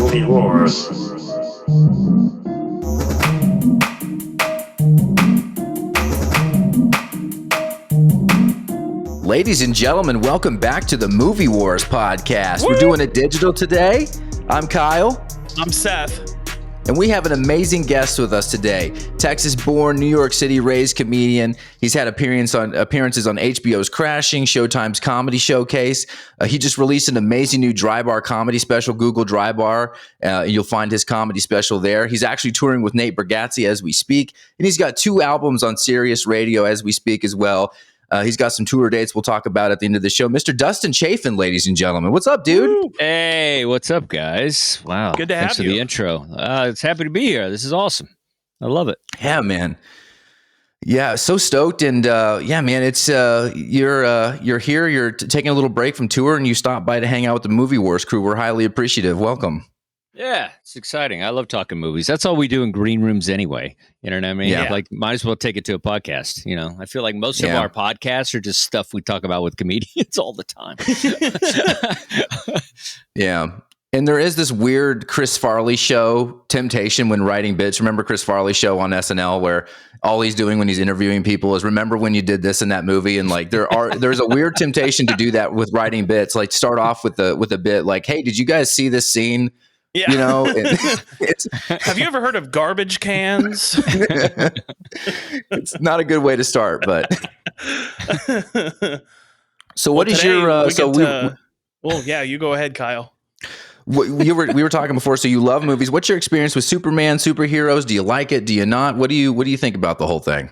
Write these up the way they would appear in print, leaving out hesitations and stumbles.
Movie Wars. Ladies and gentlemen, welcome back to the Movie Wars podcast. We're doing it digital today. I'm Kyle. I'm Seth. And we have an amazing guest with us today. Texas-born, New York City-raised comedian. He's had appearances on HBO's Crashing, Showtime's Comedy Showcase. He just released an amazing new Dry Bar comedy special, Google Dry Bar. You'll find his comedy special there. He's actually touring with Nate Bargatze as we speak. And he's got 2 albums on Sirius Radio as we speak as well. He's got some tour dates we'll talk about at the end of the show. Mr. Dustin Chafin, ladies and gentlemen. What's up, dude? Woo. Hey, what's up, guys? Wow. Good to have you. Thanks for the intro. It's happy to be here. This is awesome. I love it. Yeah, man. Yeah, so stoked. And yeah, man, it's you're here. You're taking a little break from tour and you stopped by to hang out with the Movie Wars crew. We're highly appreciative. Welcome. Yeah, it's exciting. I love talking movies. That's all we do in green rooms anyway. You know what I mean? Yeah. Like, might as well take it to a podcast. You know, I feel like most of our podcasts are just stuff we talk about with comedians all the time. Yeah. And there is this weird Chris Farley show, Temptation, when writing bits. Remember Chris Farley's show on SNL where all he's doing when he's interviewing people is remember when you did this in that movie? And like there's a weird temptation to do that with writing bits. Like start off with a bit like, hey, did you guys see this scene? Yeah. You know, have you ever heard of garbage cans? It's not a good way to start, but so what is your well, yeah, you go ahead, Kyle. We were talking before, so you love movies. What's your experience with Superman, superheroes? Do you like it? Do you not? What do you think about the whole thing?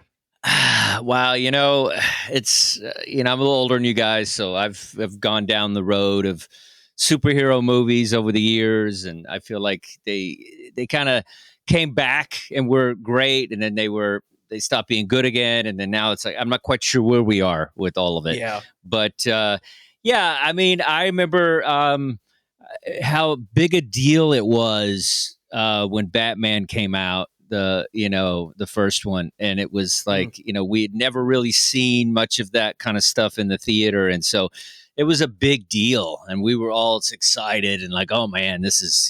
Wow, you know, it's I'm a little older than you guys, so I've gone down the road of superhero movies over the years, and I feel like they kind of came back and were great, and then they stopped being good again, and then now it's like I'm not quite sure where we are with all of it. Yeah, but yeah, I mean, I remember how big a deal it was when Batman came out, the first one, and it was like we had never really seen much of that kind of stuff in the theater, and so it was a big deal, and we were all excited and like, oh man, this is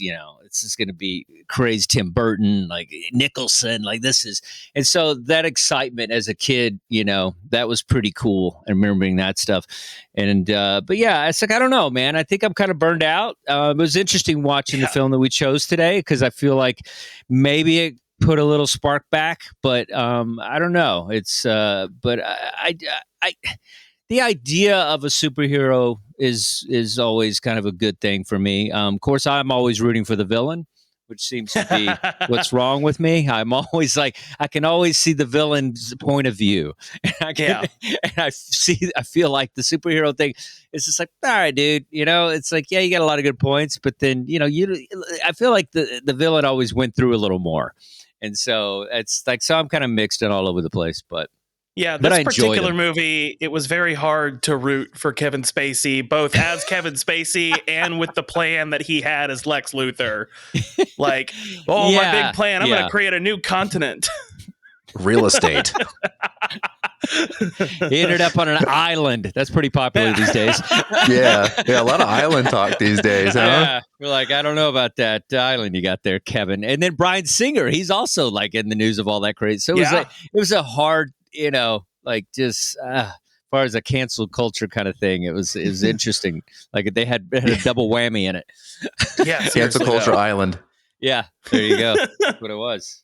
going to be crazy. Tim Burton, like Nicholson, like this is, and so that excitement as a kid, that was pretty cool. And remembering that stuff, and but yeah, it's like I don't know, man. I think I'm kind of burned out. It was interesting watching the film that we chose today because I feel like maybe it put a little spark back, but I don't know. It's but I the idea of a superhero is always kind of a good thing for me. Of course, I'm always rooting for the villain, which seems to be what's wrong with me. I'm always like, I can always see the villain's point of view. And I feel like the superhero thing is just like, all right, dude, it's like, yeah, you got a lot of good points, but then, I feel like the villain always went through a little more. And so it's like, so I'm kind of mixed and all over the place, but. Yeah, this particular movie, it was very hard to root for Kevin Spacey, both as Kevin Spacey and with the plan that he had as Lex Luthor. Like, my big plan, I'm going to create a new continent. Real estate. He ended up on an island. That's pretty popular these days. Yeah, a lot of island talk these days, huh? Yeah, we're like, I don't know about that island you got there, Kevin. And then Bryan Singer, he's also like in the news of all that crazy. So it was a hard, like just as far as a cancel culture kind of thing, it was interesting. Like they had a double whammy in it. Yeah, cancel culture island. Yeah, there you go. That's what it was.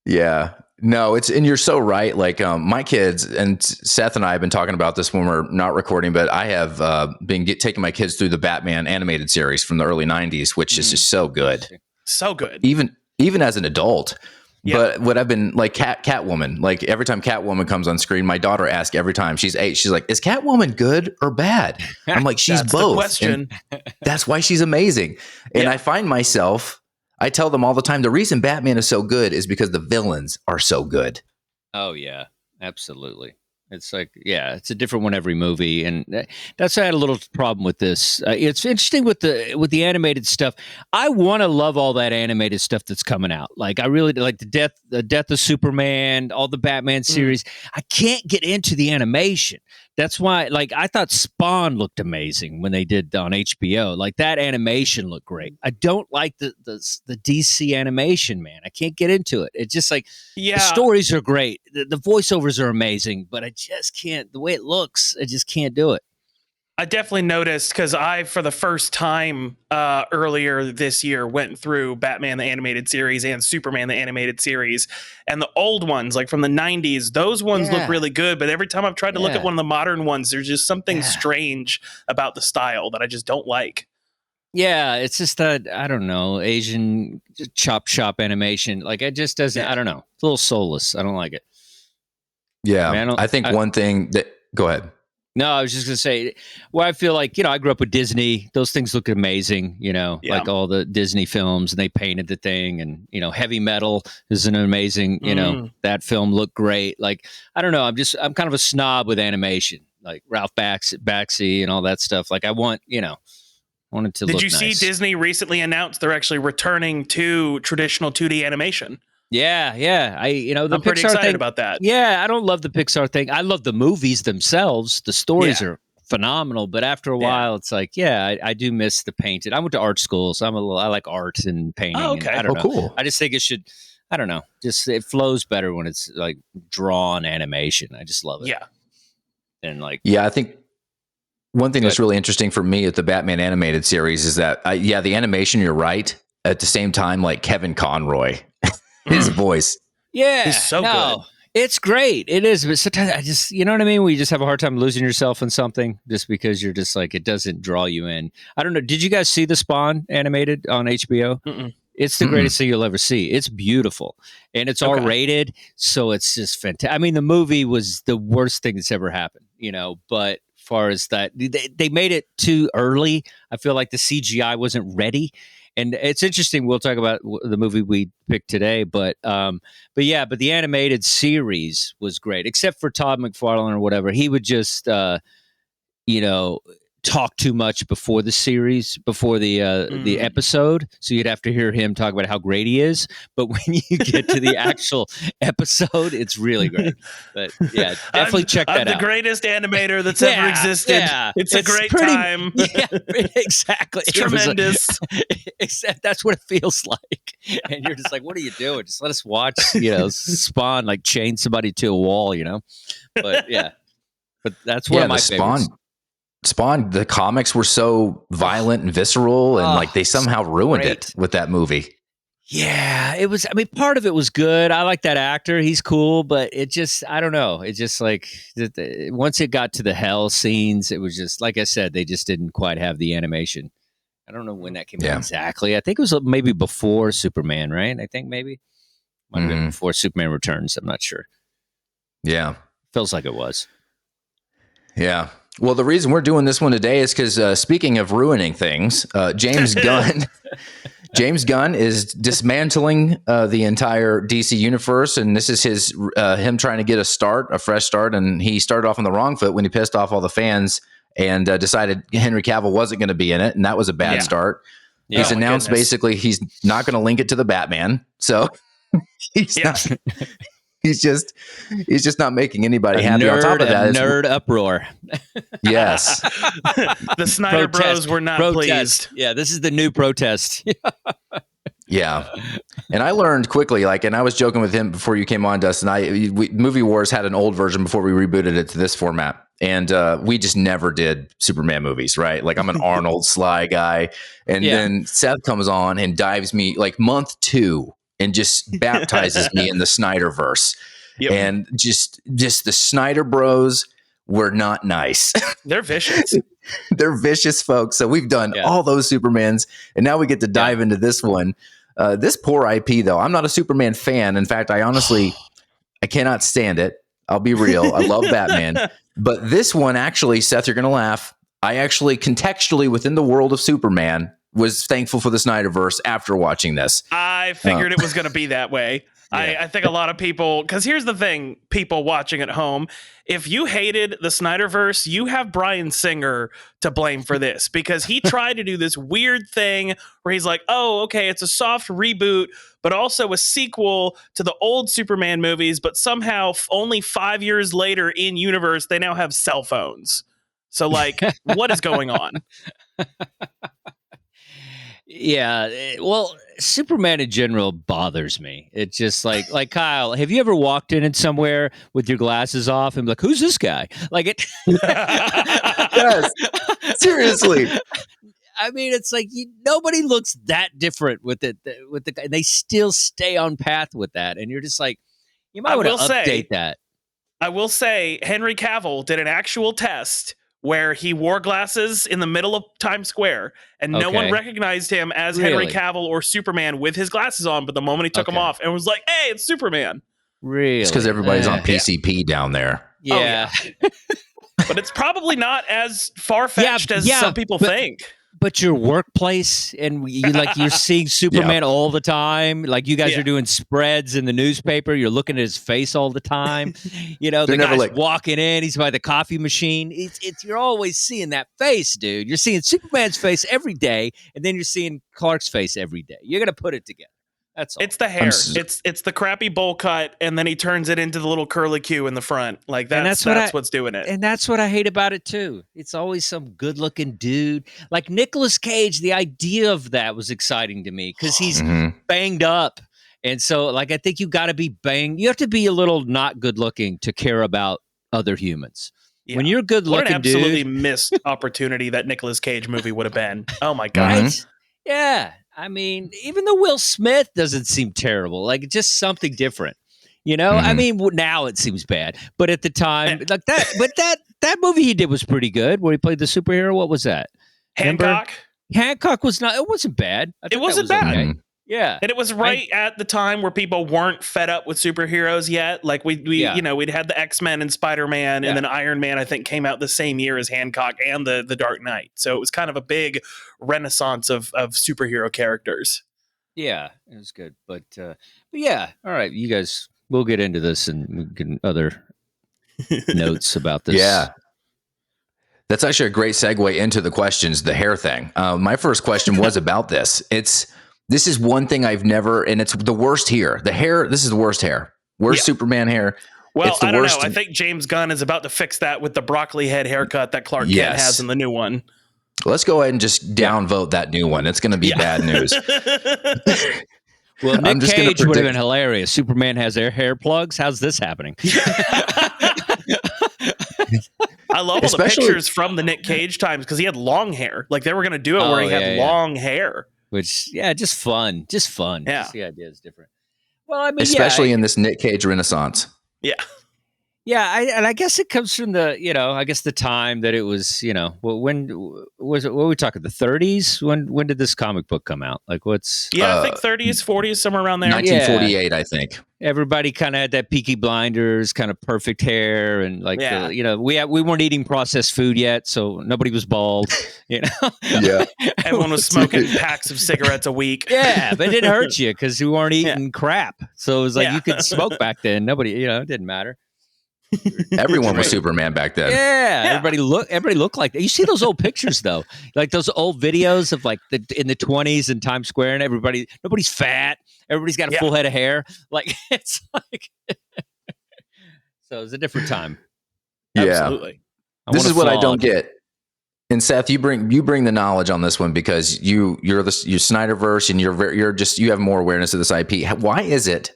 Yeah, no, and you're so right. Like my kids and Seth and I have been talking about this when we're not recording, but I have been taking my kids through the Batman animated series from the early 90s, which is just so good. So good. Even as an adult. Yeah. But what I've been like Catwoman, like every time Catwoman comes on screen, my daughter asks every time, she's 8, she's like, is Catwoman good or bad? I'm like, she's That's both. The question. That's why she's amazing. And I find myself, I tell them all the time, the reason Batman is so good is because the villains are so good. Oh yeah, absolutely. It's like, yeah, it's a different one every movie, and that's why I had a little problem with this. It's interesting with the animated stuff. I want to love all that animated stuff that's coming out. Like I really like the death of Superman, all the Batman series. I can't get into the animation That's why, like, I thought Spawn looked amazing when they did on HBO. Like, that animation looked great. I don't like the DC animation, man. I can't get into it. It's just like, the stories are great. The voiceovers are amazing, but I just can't, the way it looks, I just can't do it. I definitely noticed because I, for the first time earlier this year, went through Batman the Animated Series and Superman the Animated Series, and the old ones, like from the 90s, those ones look really good. But every time I've tried to look at one of the modern ones, there's just something strange about the style that I just don't like. Yeah, it's just that, I don't know, Asian chop shop animation. Like, it just doesn't, I don't know. It's a little soulless. I don't like it. Yeah, I mean, I think one thing that, go ahead. No, I was just going to say, well, I feel like, I grew up with Disney. Those things look amazing, like all the Disney films, and they painted the thing. And, Heavy Metal is an amazing, that film looked great. Like, I don't know. I'm kind of a snob with animation, like Ralph Bakshi and all that stuff. Like, I want, want it to look nice. Did you see Disney recently announced they're actually returning to traditional 2D animation? Yeah. I'm pretty excited about that. Yeah, I don't love the Pixar thing. I love the movies themselves. The stories are phenomenal, but after a while, it's like, I do miss the painted. I went to art school, so I like art and painting. Oh, okay. I don't know. Cool. I just think it should. I don't know. Just it flows better when it's like drawn animation. I just love it. Yeah. And I think one thing that's really interesting for me at the Batman animated series is that, the animation. You're right. At the same time, like Kevin Conroy. His voice. Yeah. He's so good. It's great. It is. But sometimes I just, you know what I mean? Where you just have a hard time losing yourself in something just because you're just like, it doesn't draw you in. I don't know. Did you guys see the Spawn animated on HBO? Mm-mm. It's the greatest thing you'll ever see. It's beautiful. And it's R-rated. So it's just fantastic. I mean, the movie was the worst thing that's ever happened, but far as that, they made it too early. I feel like the CGI wasn't ready. And it's interesting. We'll talk about the movie we picked today, but the animated series was great, except for Todd McFarlane or whatever. He would just, talk too much before the series, before the episode. So you'd have to hear him talk about how great he is. But when you get to the actual episode, it's really great. But definitely check that out. I'm the greatest animator that's ever existed. Yeah. It's a great time. Yeah, exactly. It's tremendous. Except that's what it feels like. And you're just like, what are you doing? Just let us watch, Spawn like chain somebody to a wall, But but that's one of my favorites. Spawn, the comics were so violent and visceral, and like they somehow ruined it with that movie. Yeah, it was. I mean, part of it was good. I like that actor; he's cool. But it just, I don't know. It just like once it got to the hell scenes, it was just like I said, they just didn't quite have the animation. I don't know when that came out exactly. I think it was maybe before Superman, right? I think maybe might have been before Superman Returns. I'm not sure. Yeah, feels like it was. Yeah. Well, the reason we're doing this one today is because speaking of ruining things, James Gunn is dismantling the entire DC universe, and this is his him trying to get a fresh start, and he started off on the wrong foot when he pissed off all the fans and decided Henry Cavill wasn't going to be in it, and that was a bad start. Yeah. He's announced basically he's not going to link it to the Batman, so he's not. He's just not making anybody happy. On top of that, nerd uproar. Yes, the Snyder Bros were not pleased. Yeah, this is the new protest. Yeah, and I learned quickly. And I was joking with him before you came on, Dustin. Movie Wars had an old version before we rebooted it to this format, and we just never did Superman movies. Right? Like I'm an Arnold Sly guy, and then Seth comes on and dives me month 2. And just baptizes me in the Snyderverse. Yep. And just the Snyder Bros were not nice. They're vicious. They're vicious folks. So we've done all those Supermans, and now we get to dive into this one. This poor IP, though. I'm not a Superman fan. In fact, I cannot stand it. I'll be real. I love Batman. But this one, actually, Seth, you're going to laugh. I actually, contextually, within the world of Superman, was thankful for the Snyderverse after watching this. I figured it was going to be that way. I think a lot of people, because here's the thing, people watching at home, if you hated the Snyderverse, you have Bryan Singer to blame for this, because he tried to do this weird thing where he's like, oh, okay, it's a soft reboot, but also a sequel to the old Superman movies, but somehow only 5 years later in universe, they now have cell phones. So, like, what is going on? Yeah, well, Superman in general bothers me. It's just like Kyle, have you ever walked in somewhere with your glasses off and be like, who's this guy? Like it. Yes, seriously. I mean, it's like nobody looks that different with it. And they still stay on path with that, and you're just like, you might want to update that. I will say, Henry Cavill did an actual test where he wore glasses in the middle of Times Square, and no one recognized him as Henry Cavill or Superman with his glasses on. But the moment he took them off, and was like, "Hey, it's Superman." Really? It's because everybody's on PCP down there. Yeah. Oh, yeah. But it's probably not as far-fetched as some people think. But your workplace, and you're seeing Superman all the time. Like you guys are doing spreads in the newspaper. You're looking at his face all the time. The guy's walking in. He's by the coffee machine. You're always seeing that face, dude. You're seeing Superman's face every day, and then you're seeing Clark's face every day. You're gonna put it together. That's all. It's the hair. It's the crappy bowl cut, and then he turns it into the little curly Q in the front. Like that's what's doing it. And that's what I hate about it too. It's always some good-looking dude. Like Nicolas Cage, the idea of that was exciting to me because he's banged up. And so like I think you gotta be banged. You have to be a little not good looking to care about other humans. Yeah. When you're good looking, what an absolutely missed opportunity that Nicolas Cage movie would have been. Oh my god. Right? Yeah. I mean, even though Will Smith doesn't seem terrible, like just something different, I mean, now it seems bad, but at the time, like that. But that movie he did was pretty good, where he played the superhero. What was that? Hancock. Hancock was not. It wasn't bad. It wasn't bad. Okay. Yeah, and it was at the time where people weren't fed up with superheroes yet. Like we'd had the X-Men and Spider-Man, and then Iron Man, I think, came out the same year as Hancock and the Dark Knight. So it was kind of a big renaissance of superhero characters. Yeah, it was good, but yeah, all right, you guys, we'll get into this and we get other notes about this. Yeah. That's actually a great segue into the questions, the hair thing. My first question was about this. This is one thing I've never, and it's the worst here. The hair, this is the worst hair. Worst Superman hair. Well, I don't know. I think James Gunn is about to fix that with the broccoli head haircut that Clark Kent has in the new one. Let's go ahead and just downvote that new one. It's going to be bad news. Well, Nick Cage would have been hilarious. Superman has hair plugs. How's this happening? I love all the pictures from the Nick Cage times because he had long hair. Like they were going to do it where he had long hair. Which, just fun. Just fun. Yeah. The idea is different. Well, I mean, especially in this Nick Cage renaissance. Yeah. Yeah. I guess it comes from the time that it was, when was it? What were we talking? The 30s? When did this comic book come out? Like what's. Yeah, I think 30s, 40s, somewhere around there. 1948, I think. Everybody kind of had that Peaky Blinders, kind of perfect hair, and we weren't eating processed food yet, so nobody was bald. Yeah, everyone was smoking packs of cigarettes a week. Yeah, but it didn't hurt you because we weren't eating crap. So it was like you could smoke back then. Nobody, it didn't matter. Everyone was Superman back then. Yeah, everybody looked like that. You see those old pictures though, like those old videos of like in the 20s in Times Square, and nobody's fat. Everybody's got a full head of hair. Like it's like, so it's a different time. Yeah, absolutely. This is what I don't get. And Seth, you bring the knowledge on this one because you're Snyderverse, and you have more awareness of this IP. Why is it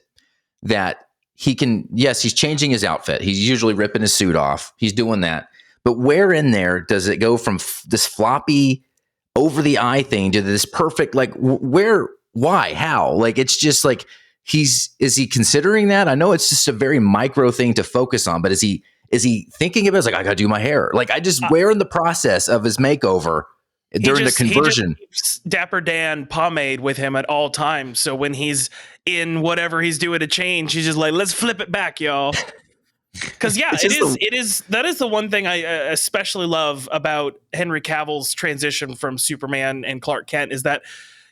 that he can, he's changing his outfit. He's usually ripping his suit off. He's doing that. But where in there does it go from this floppy over the eye thing to this perfect, like where, why, how? Like, it's just like, is he considering that? I know it's just a very micro thing to focus on, but is he thinking of it as like, I got to do my hair? Like, I just, where in the process of his makeover during the conversion? He just keeps Dapper Dan pomade with him at all times. So when he's in whatever he's doing to change, he's just like, let's flip it back, y'all. Because that is the one thing I especially love about Henry Cavill's transition from Superman and Clark Kent is that,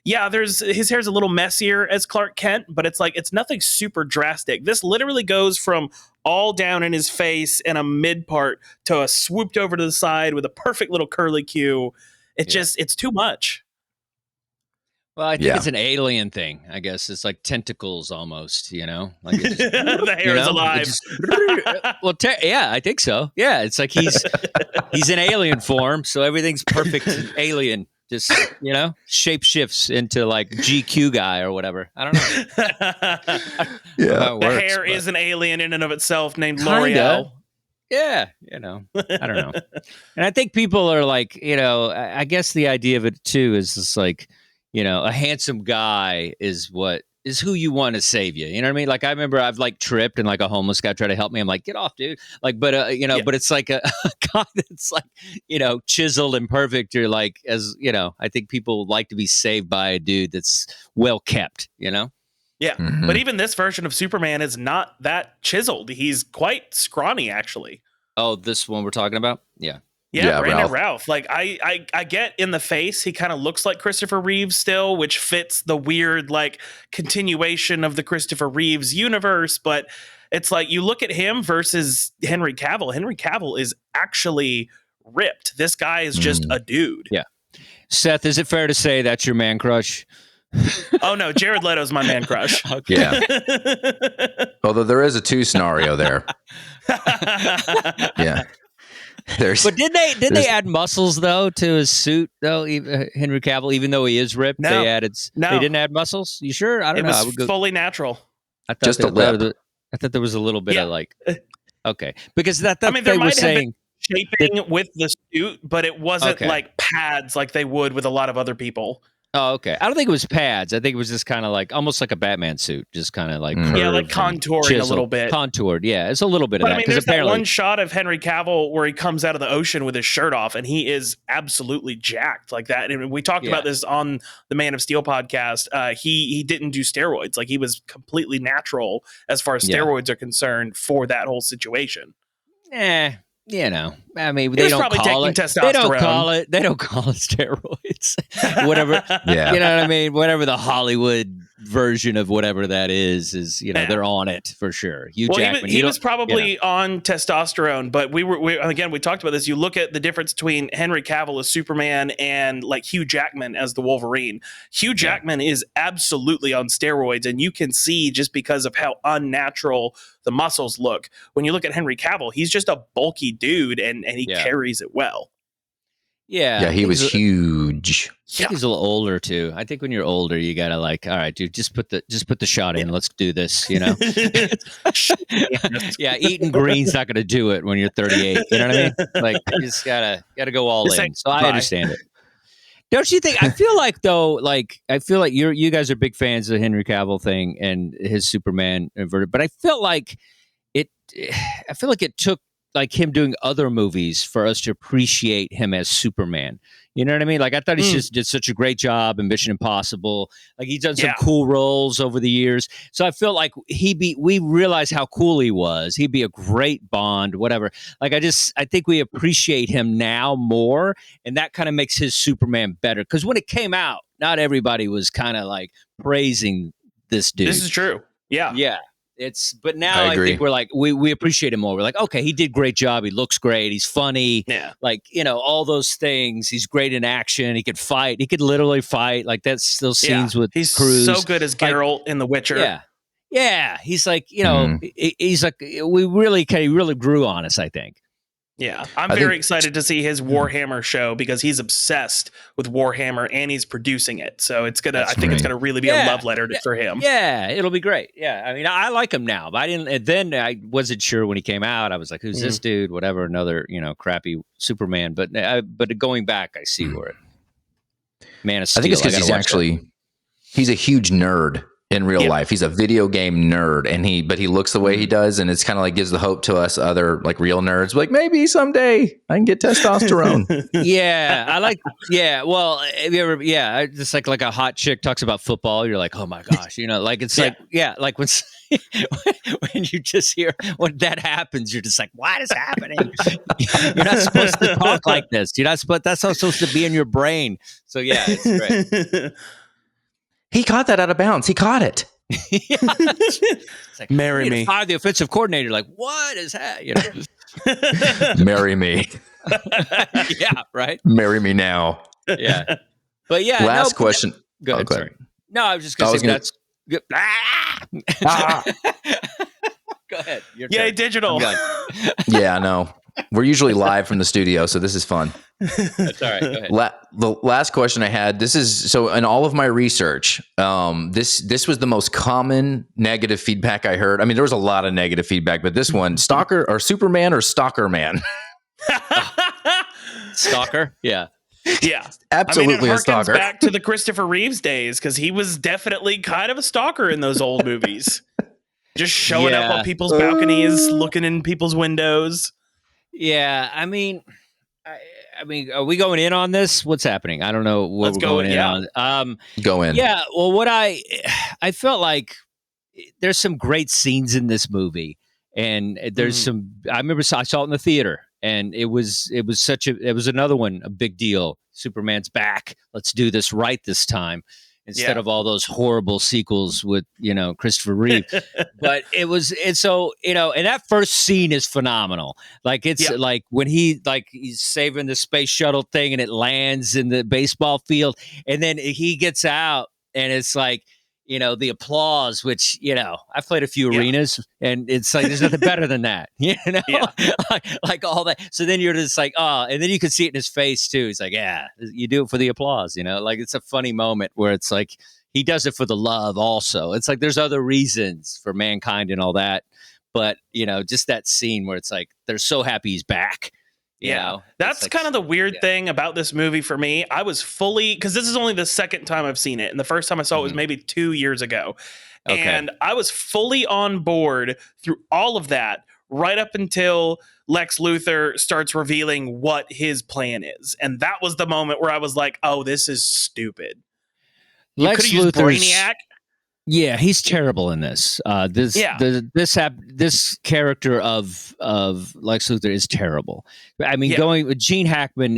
Yeah, his hair's a little messier as Clark Kent, but it's nothing super drastic. This literally goes from all down in his face and a mid part to a swooped over to the side with a perfect little curly Q. It's too much. Well, I think it's an alien thing. I guess it's like tentacles almost, like it just, the hair is alive. I think so. Yeah, it's like he's in alien form, so everything's perfect alien. Just, shape shifts into like GQ guy or whatever. I don't know. The hair is an alien in and of itself named L'Oreal. Yeah, I don't know. And I think people are like, I guess the idea of it too is just like, a handsome guy is who you want to save you. You know what I mean? Like, I remember I've like tripped and like a homeless guy tried to help me. I'm like, get off, dude. Like, but it's like a guy that's like, chiseled and perfect. You're like, I think people like to be saved by a dude that's well kept, Yeah. Mm-hmm. But even this version of Superman is not that chiseled. He's quite scrawny, actually. Oh, this one we're talking about? Yeah. Yeah, Brandon Routh. Like I get in the face, he kind of looks like Christopher Reeve still, which fits the weird like continuation of the Christopher Reeves universe. But it's like you look at him versus Henry Cavill. Henry Cavill is actually ripped. This guy is just a dude. Yeah. Seth, is it fair to say that's your man crush? Oh no, Jared Leto's my man crush. Okay. Yeah. Although there is a 2 scenario there. Yeah. But did they add muscles though to his suit though? Henry Cavill, even though he is ripped, they didn't add muscles. You sure? I don't know. It was fully natural. I thought I thought there was a little bit of like, okay, because there might have been shaping with the suit, but it wasn't like pads like they would with a lot of other people. Oh, okay. I don't think it was pads. I think it was just kind of like almost like a Batman suit, just kind of like curved, like contouring a little bit. Contoured, yeah. It's a little bit of that. There's that one shot of Henry Cavill where he comes out of the ocean with his shirt off, and he is absolutely jacked like that. And we talked about this on the Man of Steel podcast. He didn't do steroids; like he was completely natural as far as steroids are concerned for that whole situation. They don't call it testosterone. They don't call it steroids. Whatever. Yeah. You know what I mean? Whatever the Hollywood version of whatever that is, they're on it for sure. Jackman, he was probably on testosterone, but we talked about this. You look at the difference between Henry Cavill as Superman and like Hugh Jackman as the Wolverine. Hugh Jackman is absolutely on steroids, and you can see just because of how unnatural the muscles look. When you look at Henry Cavill, he's just a bulky dude, and he carries it well. Yeah, he was huge. I think he's a little older too. I think when you're older, you gotta like, all right, dude, just put the shot in. Let's do this. Yeah, eating green's not gonna do it when you're 38. You know what I mean? Like, you just gotta go all in. So I understand it. Don't you think? I feel like you guys are big fans of the Henry Cavill thing and his Superman inverted, but I feel like it took like him doing other movies for us to appreciate him as Superman. You know what I mean? Like, I thought he just did such a great job in Mission Impossible. Like, he's done some cool roles over the years. So I feel like we realize how cool he was. He'd be a great Bond, whatever. Like, I think we appreciate him now more, and that kind of makes his Superman better. Because when it came out, not everybody was kind of like praising this dude. This is true. Yeah. Yeah. But now I think we're like, we appreciate him more. We're like, okay, he did a great job. He looks great. He's funny. Yeah. Like, all those things. He's great in action. He could fight. He could literally fight. Like, that's those scenes with he's Cruz. So good as Geralt in The Witcher. Yeah. Yeah. He's like, he's like, he really grew on us, I think. Yeah, I'm very excited to see his Warhammer show because he's obsessed with Warhammer and he's producing it. So it's gonna, I think it's gonna really be a love letter for him. Yeah, it'll be great. Yeah, I mean, I like him now, but I didn't. And then I wasn't sure when he came out. I was like, "Who's this dude?" Whatever, another crappy Superman. But going back, I see where it. Man of Steel. I think it's because he's a huge nerd. In real life, he's a video game nerd, but he looks the way he does, and it's kind of like gives the hope to us other like real nerds, like maybe someday I can get testosterone. I like. Yeah, well, have you ever? Yeah, just like a hot chick talks about football, you're like, oh my gosh, like it's like like when you just hear when that happens, you're just like, what is happening? You're not supposed to talk like this. You're not supposed. That's not supposed to be in your brain. So yeah, it's great. He caught that out of bounds. He caught it. It's like, Marry me. Fire the offensive coordinator. Like, what is that? You know? Marry me. Yeah, right. Marry me now. Yeah, but yeah. Last question. Go ahead. Go ahead. Sorry. No, I was just going to say that's good. Ah! Go ahead. Your Yay, turn. digital. Yeah, I know. We're usually live from the studio, so this is fun. That's all right. Go ahead. The last question I had, this is, so in all of my research, this was the most common negative feedback I heard. I mean, there was a lot of negative feedback, but this one, Stalker or Superman or Stalker Man? Stalker? Yeah. Yeah. Absolutely a it harkens stalker. back to the Christopher Reeves days because he was definitely kind of a stalker in those old movies. Just showing up on people's balconies, looking in people's windows. Yeah, I mean, are we going in on this? What's happening? I don't know what Let's we're go going in on. Go in. Yeah, well, what I felt like there's some great scenes in this movie, and there's some. I remember I saw it in the theater, and it was another one, a big deal. Superman's back. Let's do this right this time. Instead of all those horrible sequels with, Christopher Reeve. But and that first scene is phenomenal. Like it's like when he's saving the space shuttle thing and it lands in the baseball field and then he gets out and it's like, the applause, which, I've played a few arenas and it's like, there's nothing better than that, like all that. So then you're just like, oh, and then you can see it in his face too. He's like, yeah, you do it for the applause, like it's a funny moment where it's like, he does it for the love also. It's like, there's other reasons for mankind and all that. But, just that scene where it's like, they're so happy he's back. That's like, kind of the weird thing about this movie for me. I was fully, because this is only the second time I've seen it, and the first time I saw it was maybe 2 years ago. Okay. And I was fully on board through all of that right up until Lex Luthor starts revealing what his plan is. And that was the moment where I was like, oh, this is stupid. Lex Luthor's Brainiac. Yeah, he's terrible in this. This character of Lex Luthor is terrible. I mean, going with Gene Hackman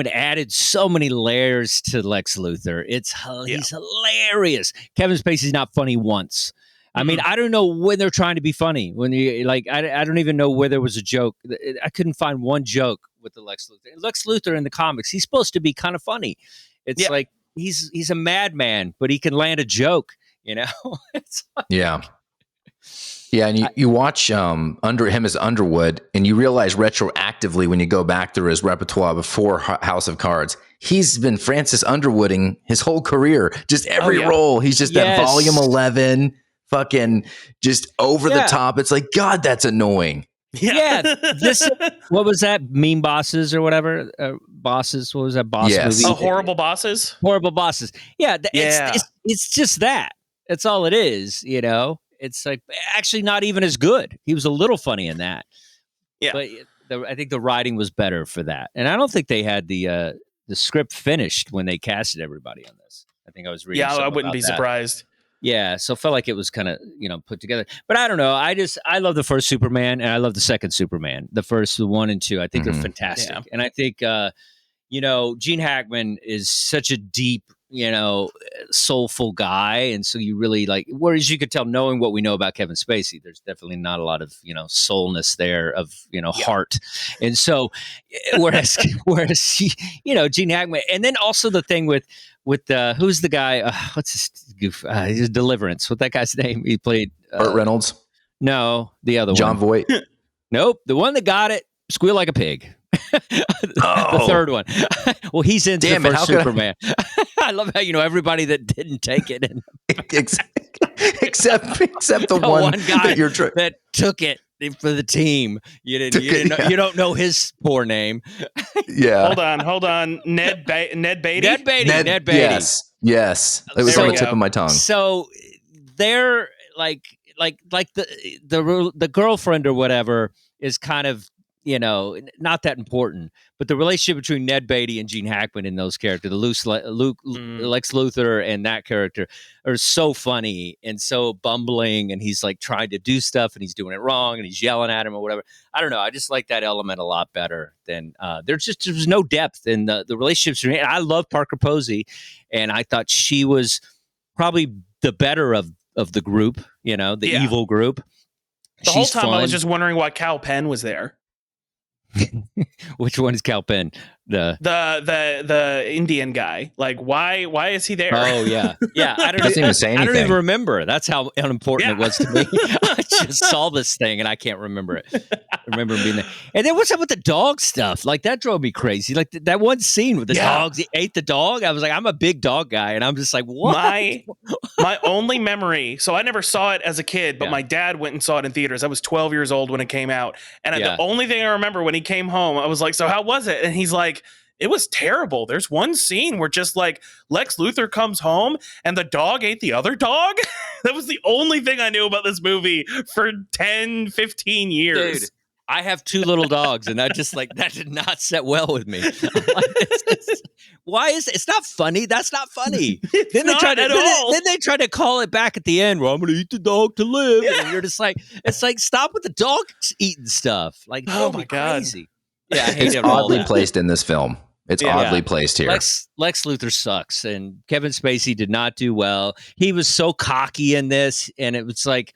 added so many layers to Lex Luthor. He's hilarious. Kevin Spacey's not funny once. I mean, I don't know when they're trying to be funny. When you I don't even know where there was a joke. I couldn't find one joke with the Lex Luthor. Lex Luthor in the comics, he's supposed to be kind of funny. It's like. He's a madman, but he can land a joke, It's like, yeah, and you watch under him as Underwood, and you realize retroactively when you go back through his repertoire before House of Cards, he's been Francis Underwooding his whole career. Just every role, he's just that volume 11, fucking just over the top. It's like, God, that's annoying. Yeah, this. What was that? Mean Bosses or whatever. Bosses. What was that? Boss movie. Oh, Horrible Bosses. Horrible Bosses. Yeah, it's just that. That's all it is. It's like actually not even as good. He was a little funny in that. Yeah, but I think the writing was better for that, and I don't think they had the script finished when they casted everybody on this. I think I was reading. Yeah, I wouldn't be surprised. Yeah, so it felt like it was kind of, put together. But I don't know. I love the first Superman and I love the second Superman. The first 1 and 2, I think they're fantastic. Yeah. And I think, Gene Hackman is such a deep, soulful guy. And so you really whereas you could tell knowing what we know about Kevin Spacey, there's definitely not a lot of, soulness there of, heart. And so, whereas he, Gene Hackman, and then also the thing with who's the guy? What's his goof? His Deliverance. What's that guy's name? He played Burt Reynolds. No, the other John one. Voight. Nope, the one that got it. Squeal like a pig. The third one. Well, he's in the first Superman. I love how everybody that didn't take it, except the one guy that you're that took it for the team. You don't know his poor name. Yeah. Hold on. Ned Beatty. Ned Beatty. Yes. It was on the tip of my tongue. So they're like the girlfriend or whatever is kind of not that important. But the relationship between Ned Beatty and Gene Hackman in those characters, the Lex Luthor and that character, are so funny and so bumbling. And he's like trying to do stuff and he's doing it wrong and he's yelling at him or whatever. I don't know. I just like that element a lot better than there's no depth in the relationships. I love Parker Posey, and I thought she was probably the better of the group, the evil group. The whole time I was just wondering why Cal Penn was there. Which one is Cal Penn? The Indian guy. Like, why is he there? Oh yeah. I doesn't even say anything. I don't even remember. That's how unimportant it was to me. I just saw this thing and I can't remember it. I remember him being there. And then what's up with the dog stuff? Like, that drove me crazy. Like that one scene with the dogs, he ate the dog. I was like, I'm a big dog guy, and I'm just like, what? My only memory. So I never saw it as a kid, but my dad went and saw it in theaters. I was 12 years old when it came out, and the only thing I remember when he came home, I was like, so how was it? And he's like, it was terrible. There's one scene where just like Lex Luthor comes home and the dog ate the other dog. That was the only thing I knew about this movie for 10, 15 years. Dude, I have 2 little dogs, and that did not set well with me. Why is it? It's not funny. That's not funny. Then they try to call it back at the end. Well, I'm going to eat the dog to live. Yeah. And you're just like, it's like, stop with the dog eating stuff. Like, oh my God. Crazy. Yeah, I hate it's oddly placed in this film. It's oddly placed here. Lex Luthor sucks, and Kevin Spacey did not do well. He was so cocky in this, and it was like,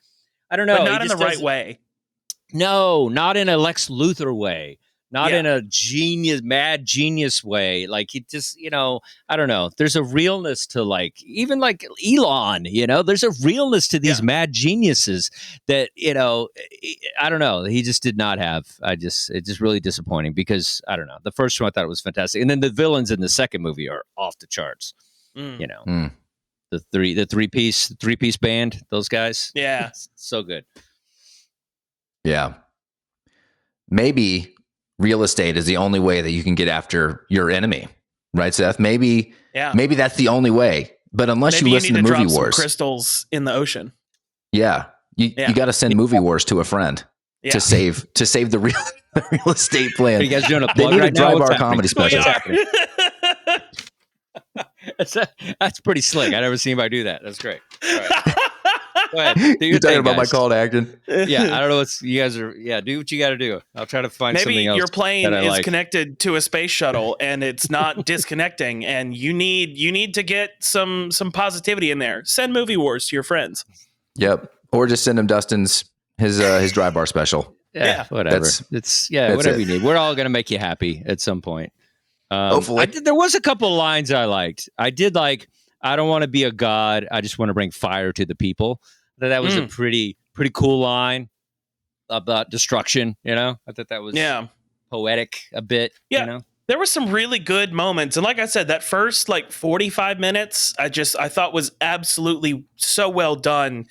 I don't know. But not in the right way. No, not in a Lex Luthor way. Not in a mad genius way. Like, he just, I don't know. There's a realness to even like Elon, there's a realness to these mad geniuses that, I don't know. He just did not have. It's just really disappointing because, I don't know. The first one I thought was fantastic. And then the villains in the second movie are off the charts, The three-piece band, those guys. Yeah. So good. Yeah. Maybe real estate is the only way that you can get after your enemy, right, Seth? Maybe that's the only way. But unless you listen to Movie Wars, some crystals in the ocean. Yeah, you got to send Movie Wars to a friend to save the real estate plan. Are you guys doing a plug they need right a Dry now? Bar comedy special. That's pretty slick. I never seen anybody do that. That's great. All right. Go ahead. You're talking about my call to action. Yeah, I don't know what you guys are. Yeah, do what you got to do. I'll try to find something else. Maybe your plane is connected to a space shuttle and it's not disconnecting, and you need to get some positivity in there. Send Movie Wars to your friends. Yep, or just send them Dustin's his Dry Bar special. Yeah, whatever. Whatever you need. We're all gonna make you happy at some point. Hopefully, there was a couple of lines I liked. I did like, I don't want to be a god. I just want to bring fire to the people. That was a pretty cool line about destruction. I thought that was poetic a bit. Yeah. There were some really good moments. And like I said, that first 45 minutes, I thought was absolutely so well done,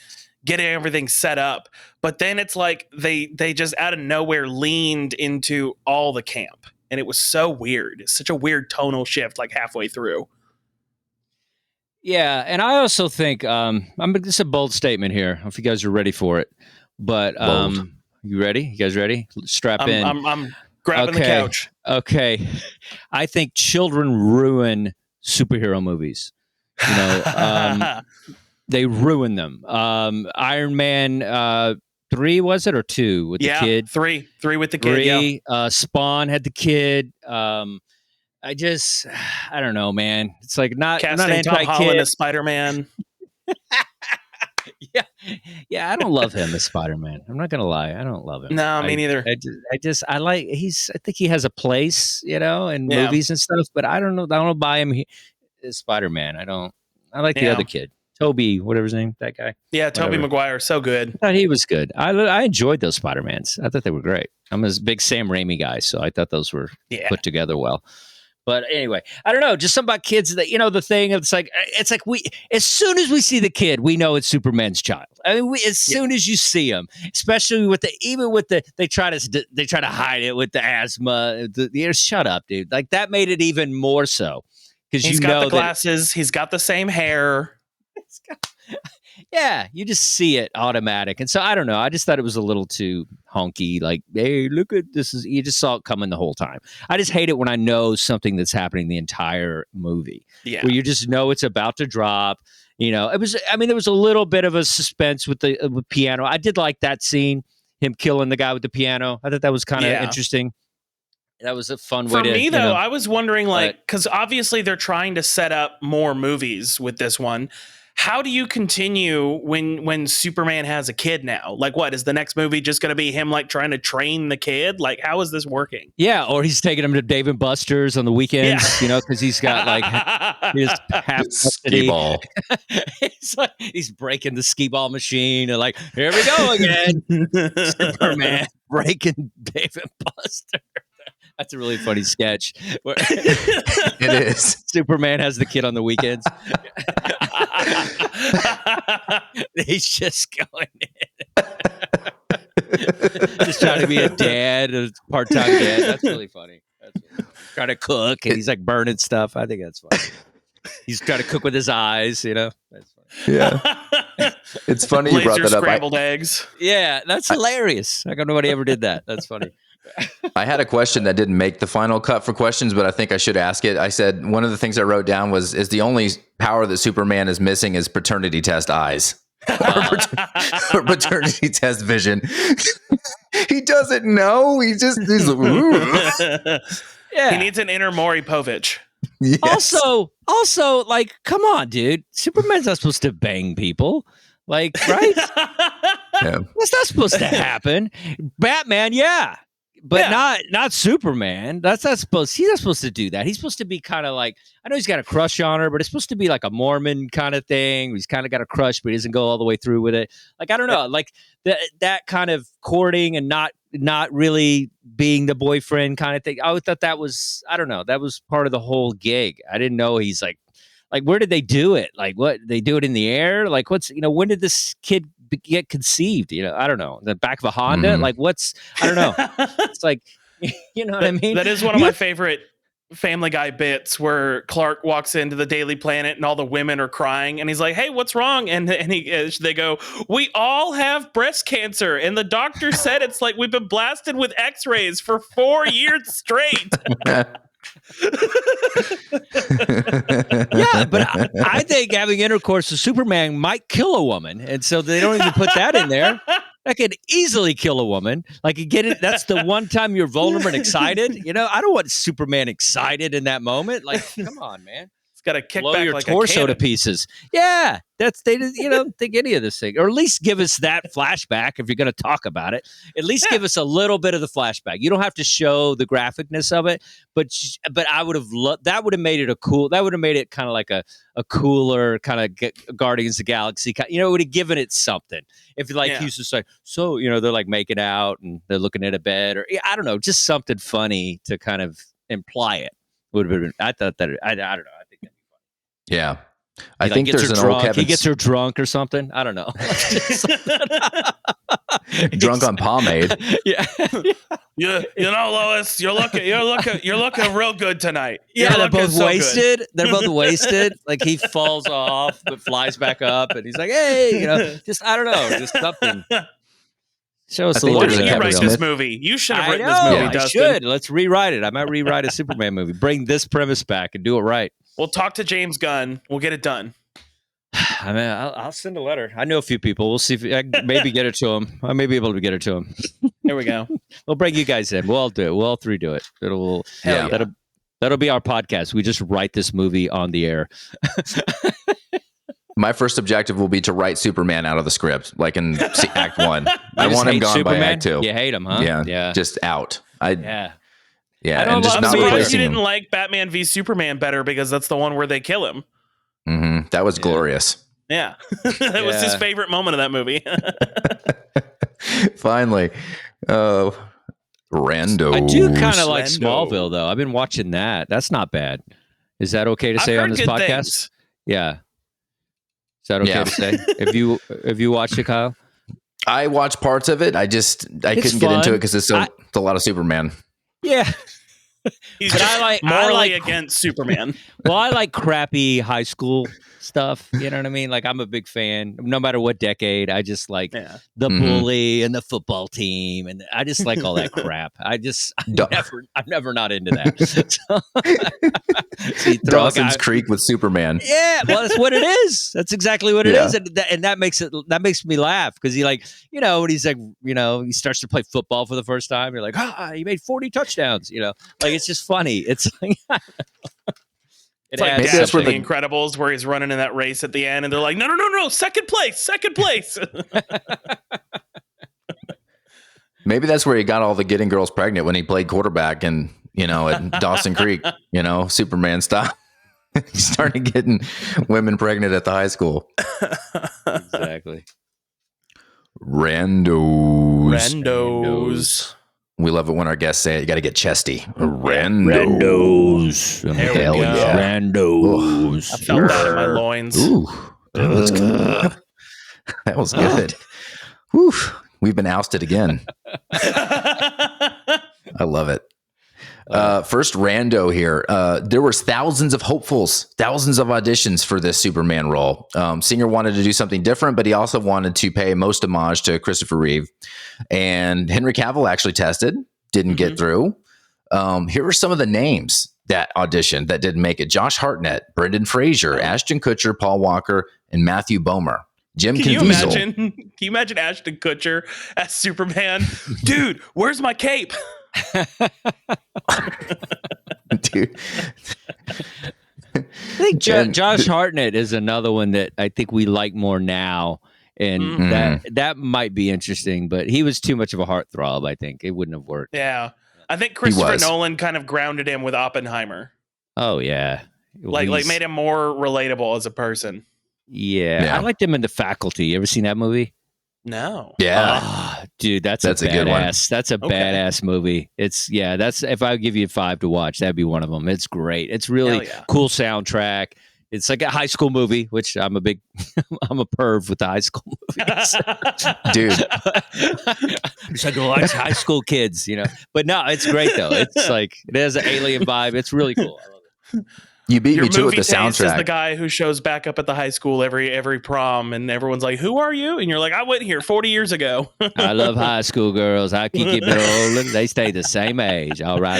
getting everything set up. But then it's like they just out of nowhere leaned into all the camp. And it was so weird. It's such a weird tonal shift halfway through. Yeah, and I also think it's a bold statement here. I don't know if you guys are ready for it, but you ready? You guys ready? Strap in. I'm grabbing the couch. Okay, I think children ruin superhero movies. They ruin them. Iron Man 3 was it or 2 with the kid? 3 with the kid. Spawn had the kid. I don't know, man. It's like not casting Tom Holland as Spider-Man. Yeah. I don't love him as Spider-Man. I'm not gonna lie, I don't love him. No, me neither. I think he has a place, in movies and stuff. But I don't know. I don't buy him as Spider-Man. I like the other kid, Toby, whatever his name, that guy. Yeah, Tobey Maguire, so good. I thought he was good. I enjoyed those Spider-Mans. I thought they were great. I'm a big Sam Raimi guy, so I thought those were put together well. But anyway, I don't know. Just something about kids that, the thing of it's like we, as soon as we see the kid, we know it's Superman's child. I mean, as soon as you see him, especially they try to hide it with the asthma. Shut up, dude. Like, that made it even more so. Because he's got the glasses. He's got the same hair. Yeah, you just see it automatic. And so I don't know. I just thought it was a little too honky. Like, hey, look at this. You just saw it coming the whole time. I just hate it when I know something that's happening the entire movie. Yeah. Where you just know it's about to drop. You know, there was a little bit of a suspense with the piano. I did like that scene, him killing the guy with the piano. I thought that was kind of interesting. That was a fun way to... For me, though, I was wondering, like, because obviously they're trying to set up more movies with this one. How do you continue when Superman has a kid now? Like, what is the next movie just going to be him like trying to train the kid? Like, how is this working? Yeah, or he's taking him to Dave and Buster's on the weekends, you know, because he's got like his half skee ball. he's breaking the skee ball machine and like, here we go again, Superman breaking Dave and Buster. That's a really funny sketch. It is. Superman has the kid on the weekends. He's just going in. Just trying to be a dad, a part-time dad. That's really funny. Trying to cook, and he's like burning stuff. I think that's funny. He's trying to cook with his eyes, you know? That's funny. Yeah. It's funny you brought that up. Scrambled eggs. Yeah, that's hilarious. I don't know nobody ever did that. That's funny. I had a question that didn't make the final cut for questions, but I think I should ask it. I said one of the things I wrote down is the only power that Superman is missing is paternity test eyes or paternity test vision. He doesn't know. He's yeah. He needs an inner Maury Povich. Yes. Also, like, come on, dude. Superman's not supposed to bang people. Like, right? Yeah. That's not supposed to happen. Batman, yeah. But not Superman. That's not supposed. He's not supposed to do that. He's supposed to be kind of like, I know he's got a crush on her, but it's supposed to be like a Mormon kind of thing. He's kind of got a crush, but he doesn't go all the way through with it. Like, I don't know, like that kind of courting and not really being the boyfriend kind of thing. I thought that was, I don't know, that was part of the whole gig. I didn't know he's like, where did they do it? Like, what, they do it in the air? Like, what's, you know, when did this kid get conceived? You know, I don't know. The back of a Honda? Mm-hmm. Like, what's, I don't know. It's like, you know what I mean? That is one of my favorite Family Guy bits where Clark walks into the Daily Planet and all the women are crying and he's like, hey, what's wrong? And they go, we all have breast cancer. And the doctor said it's like we've been blasted with x-rays for 4 years straight. Yeah, but I think having intercourse with Superman might kill a woman, and so they don't even put that in there. That could easily kill a woman. Like, you get it. That's the one time you're vulnerable and excited. You know, I don't want Superman excited in that moment. Like, come on, man. It's got to kick blow back your like torso a to pieces. Yeah, they don't think any of this thing, or at least give us that flashback if you're going to talk about it. At least give us a little bit of the flashback. You don't have to show the graphicness of it, but I would have loved that. Would have made it that would have made it kind of like a cooler kind of Guardians of the Galaxy. You know, it would have given it something. If like he was just like, so you know, they're like making out and they're looking at a bed, or I don't know, just something funny to kind of imply it. Would have been. I thought that I don't know. I think that'd be funny. Yeah. I think there's an old He gets her drunk or something. I don't know. Drunk on pomade. Yeah. You know, Lois, you're looking real good tonight. Yeah, they're both wasted. They're both wasted. Like, he falls off but flies back up, and he's like, "Hey, you know, just I don't know, just something." Show us a little. Why bit. didn't you Kevin write Smith. this movie? You should have written I this movie, know, I Dustin. should. Let's rewrite it. I might rewrite a Superman movie. Bring this premise back and do it right. We'll talk to James Gunn. We'll get it done. I mean, I'll send a letter. I know a few people. We'll see if I can maybe get it to him. I may be able to get it to him. There we go. We'll bring you guys in. We'll all do it. We'll all three do it. That'll be our podcast. We just write this movie on the air. My first objective will be to write Superman out of the script, like in Act 1. I want him gone Superman? by Act 2. You hate him, huh? Yeah. Just out. Yeah. And just I'm not surprised replacing you didn't him. like Batman v Superman better because that's the one where they kill him. Mm-hmm. That was glorious. Yeah. That was his favorite moment of that movie. Finally. Rando. I do kind of like Slendo. Smallville, though. I've been watching that. That's not bad. Is that okay to I've say heard on this good podcast? things. Yeah. Is that okay to say? If you watched it, Kyle? I watched parts of it. I couldn't get into fun. it because it's a lot of Superman. Yeah. He's But just I like morally against Superman. Well, I like crappy high school stuff. You know what I mean? Like, I'm a big fan, no matter what decade. I just like the bully and the football team, and I just like all that crap. I'm never not into that. So Dawson's Creek with Superman. Yeah, well, that's what it is. That's exactly what it is, and that makes me laugh because he like, you know, when he's like, you know, he starts to play football for the first time, you're like, he made 40 touchdowns. You know, like it's just funny. It's like. It's like Dash from The Incredibles, where he's running in that race at the end, and they're like, no, second place. Maybe that's where he got all the getting girls pregnant when he played quarterback and, you know, at Dawson Creek, you know, Superman style. He started getting women pregnant at the high school. Exactly. Randos. We love it when our guests say it. You got to get chesty. Randos. Hell yeah. Randos. I felt that in my loins. Ooh, that was good. That was good. Whew. We've been ousted again. I love it. First rando here. There was thousands of hopefuls, thousands of auditions for this Superman role. Singer wanted to do something different, but he also wanted to pay most homage to Christopher Reeve. And Henry Cavill actually tested, didn't get through. Here are some of the names that auditioned that didn't make it. Josh Hartnett, Brendan Fraser, Ashton Kutcher, Paul Walker, and Matthew Bomer. Can you imagine Ashton Kutcher as Superman? Dude, where's my cape? Dude, I think Josh Hartnett is another one that I think we like more now, and that might be interesting. But he was too much of a heartthrob. I think it wouldn't have worked. Yeah, I think Christopher Nolan kind of grounded him with Oppenheimer. Oh yeah, like made him more relatable as a person. Yeah, I liked him in The Faculty. You ever seen that movie? No. Yeah. Dude, that's a good one. That's a badass movie. That's if I give you 5 to watch, that'd be one of them. It's great. It's really cool soundtrack. It's like a high school movie, which I'm a perv with the high school movies. Dude. It's like watch high school kids, you know. But no, it's great though. It's like it has an alien vibe. It's really cool. I love it. You beat me to it with the soundtrack. Is the guy who shows back up at the high school every prom, and everyone's like, "Who are you?" And you're like, "I went here 40 years ago." I love high school girls. I keep it rolling. They stay the same age. All right.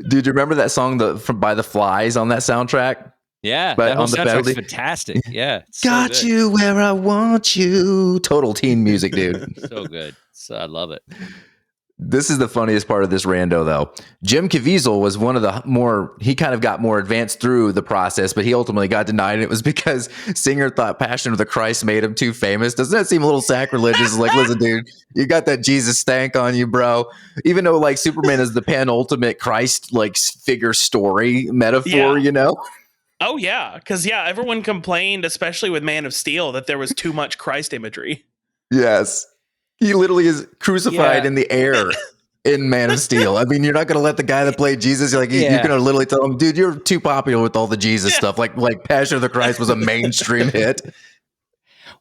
Dude, you remember that song by the Flies on that soundtrack? Yeah, but on the soundtrack's fantastic. Yeah, got you where I want you. Total teen music, dude. So good. So I love it. This is the funniest part of this rando, though. Jim Caviezel was one of the he kind of got more advanced through the process, but he ultimately got denied. And it was because Singer thought Passion of the Christ made him too famous. Doesn't that seem a little sacrilegious? Like, listen, dude, you got that Jesus stank on you, bro. Even though like Superman is the penultimate Christ like figure story metaphor, you know? Oh, yeah. Because, everyone complained, especially with Man of Steel, that there was too much Christ imagery. Yes. He literally is crucified in the air in Man of Steel. I mean, you're not going to let the guy that played Jesus, you're going to literally tell him, dude, you're too popular with all the Jesus stuff. Like Passion of the Christ was a mainstream hit.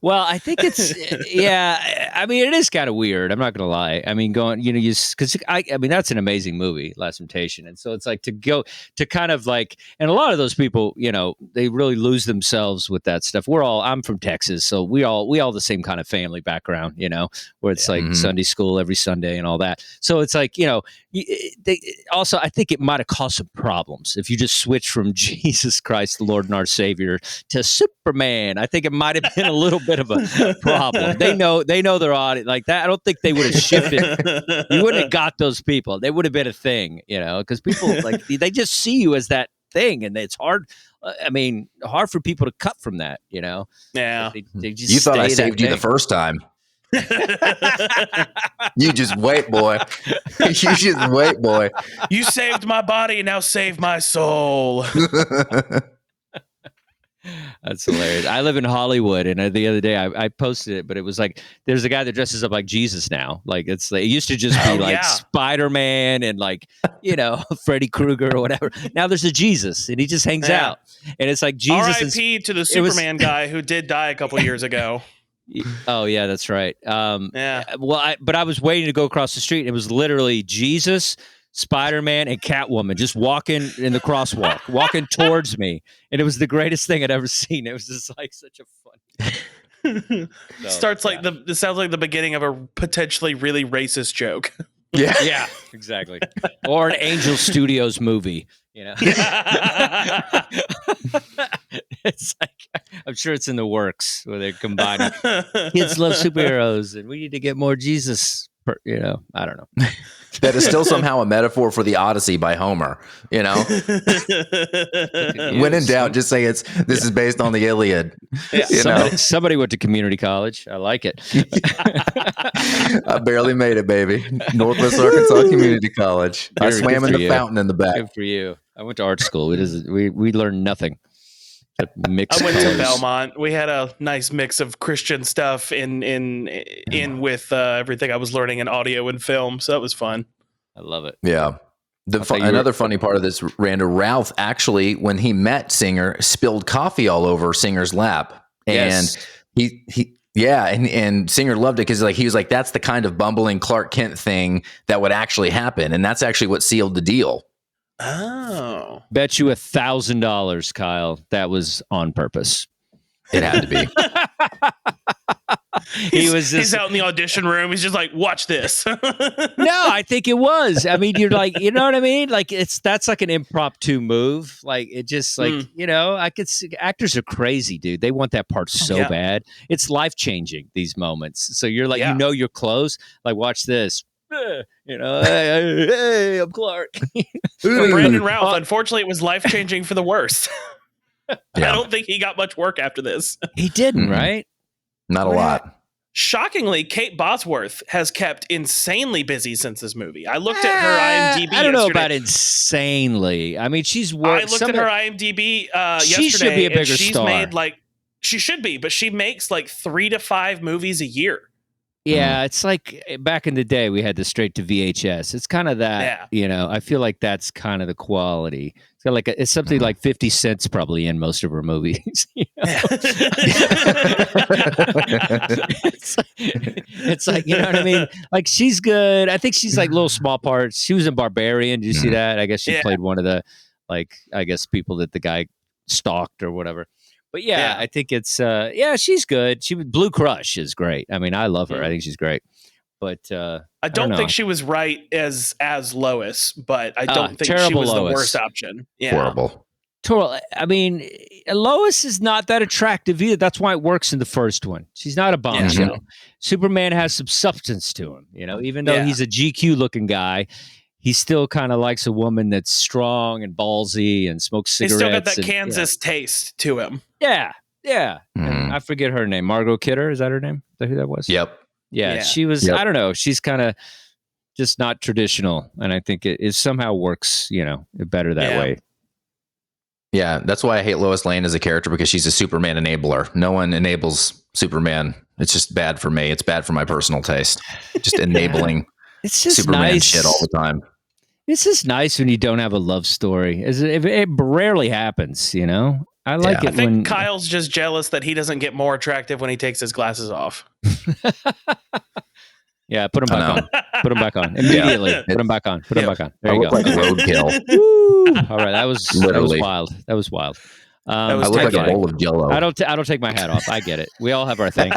Well, I think it's, I mean, it is kind of weird. I'm not going to lie. I mean, because I mean, that's an amazing movie, Last Temptation. And so it's like to go to kind of like, and a lot of those people, you know, they really lose themselves with that stuff. I'm from Texas. So we all the same kind of family background, you know, where it's like Sunday school every Sunday and all that. So it's like, you know, also, I think it might have caused some problems if you just switch from Jesus Christ, the Lord and our Savior, to Superman. I think it might have been a little bit of a problem. They know their audience like that. I don't think they would have shifted. You wouldn't have got those people. They would have been a thing, you know, because people like they just see you as that thing, and it's hard. I mean, hard for people to cut from that, you know. Yeah, they just you thought I saved you the first time. You just wait, boy. You just wait, boy. You saved my body, now save my soul. That's hilarious. I live in Hollywood, and the other day I posted it, but it was like there's a guy that dresses up like Jesus now. Like it used to just be like Spider-Man and like, you know, Freddy Krueger or whatever. Now there's a Jesus, and he just hangs out, and it's like Jesus. R.I.P. to the Superman guy who did die a couple years ago. Oh yeah, that's right. Well, but I was waiting to go across the street, and it was literally Jesus, Spider-Man, and Catwoman just walking in the crosswalk, walking towards me. And it was the greatest thing I'd ever seen. It was just like such a fun. It sounds like the beginning of a potentially really racist joke. Yeah, exactly. Or an Angel Studios movie, It's like, I'm sure it's in the works where they're combining. Kids love superheroes, and we need to get more Jesus. I don't know. That is still somehow a metaphor for the Odyssey by Homer. When in doubt, just say this is based on the Iliad. Yeah. Somebody went to community college. I like it. I barely made it, baby. Northwest Arkansas Community College. I swam in the fountain in the back. Good for you. I went to art school. We learned nothing. I went to Belmont. We had a nice mix of Christian stuff in with everything I was learning in audio and film, so that was fun. I love it. Yeah. Another funny part of this, Randall, Ralph actually, when he met Singer, spilled coffee all over Singer's lap, and and Singer loved it because he was like, that's the kind of bumbling Clark Kent thing that would actually happen, and that's actually what sealed the deal. Oh, bet you $1,000, Kyle, that was on purpose. It had to be. He's out in the audition room. He's just like, watch this. No, I think it was. I mean, you're like, you know what I mean? Like that's like an impromptu move. Like it just like, I could see actors are crazy, dude. They want that part so bad. It's life-changing, these moments. So you're like, you're close. Like, watch this. Hey, I'm Clark. For Brandon Routh, unfortunately, it was life-changing for the worse. I don't think he got much work after this. He didn't, right? Not a lot. Shockingly, Kate Bosworth has kept insanely busy since this movie. I looked at her IMDb. I don't know about insanely. I mean, she's worked. I looked at her IMDb yesterday. She should be a bigger star. She should be, but she makes 3 to 5 movies a year. Yeah, it's like back in the day we had the straight to VHS. It's kind of that, I feel like that's kind of the quality. It's got it's something like 50 cents probably in most of her movies. It's like, you know what I mean? Like, she's good. I think she's like little small parts. She was in Barbarian. Did you see that? I guess she played one of the people that the guy stalked or whatever. But I think it's she's good. Blue Crush is great. I mean, I love her. I think she's great. But I don't think she was right as Lois, but I don't think she was the worst option. Yeah. Horrible. I mean, Lois is not that attractive either. That's why it works in the first one. She's not a bombshell. Yeah. Superman has some substance to him, even though he's a GQ looking guy. He still kind of likes a woman that's strong and ballsy and smokes cigarettes. He's still got that Kansas taste to him. Yeah. I forget her name. Margot Kidder, is that her name? Is that who that was? Yep. Yeah. She was, I don't know. She's kind of just not traditional. And I think it somehow works, better that way. Yeah. That's why I hate Lois Lane as a character, because she's a Superman enabler. No one enables Superman. It's just bad for me. It's bad for my personal taste. Just enabling it's just Superman nice. shit all the time. It's just nice when you don't have a love story. It rarely happens, I like it. I think Kyle's just jealous that he doesn't get more attractive when he takes his glasses off. Yeah, put them back on. Put them back on immediately. Put them back on. Put them back on. There you go. Like roadkill. All right, that was wild. That was wild. I look like a bowl of Jell-O. I don't take my hat off. I get it. We all have our thing.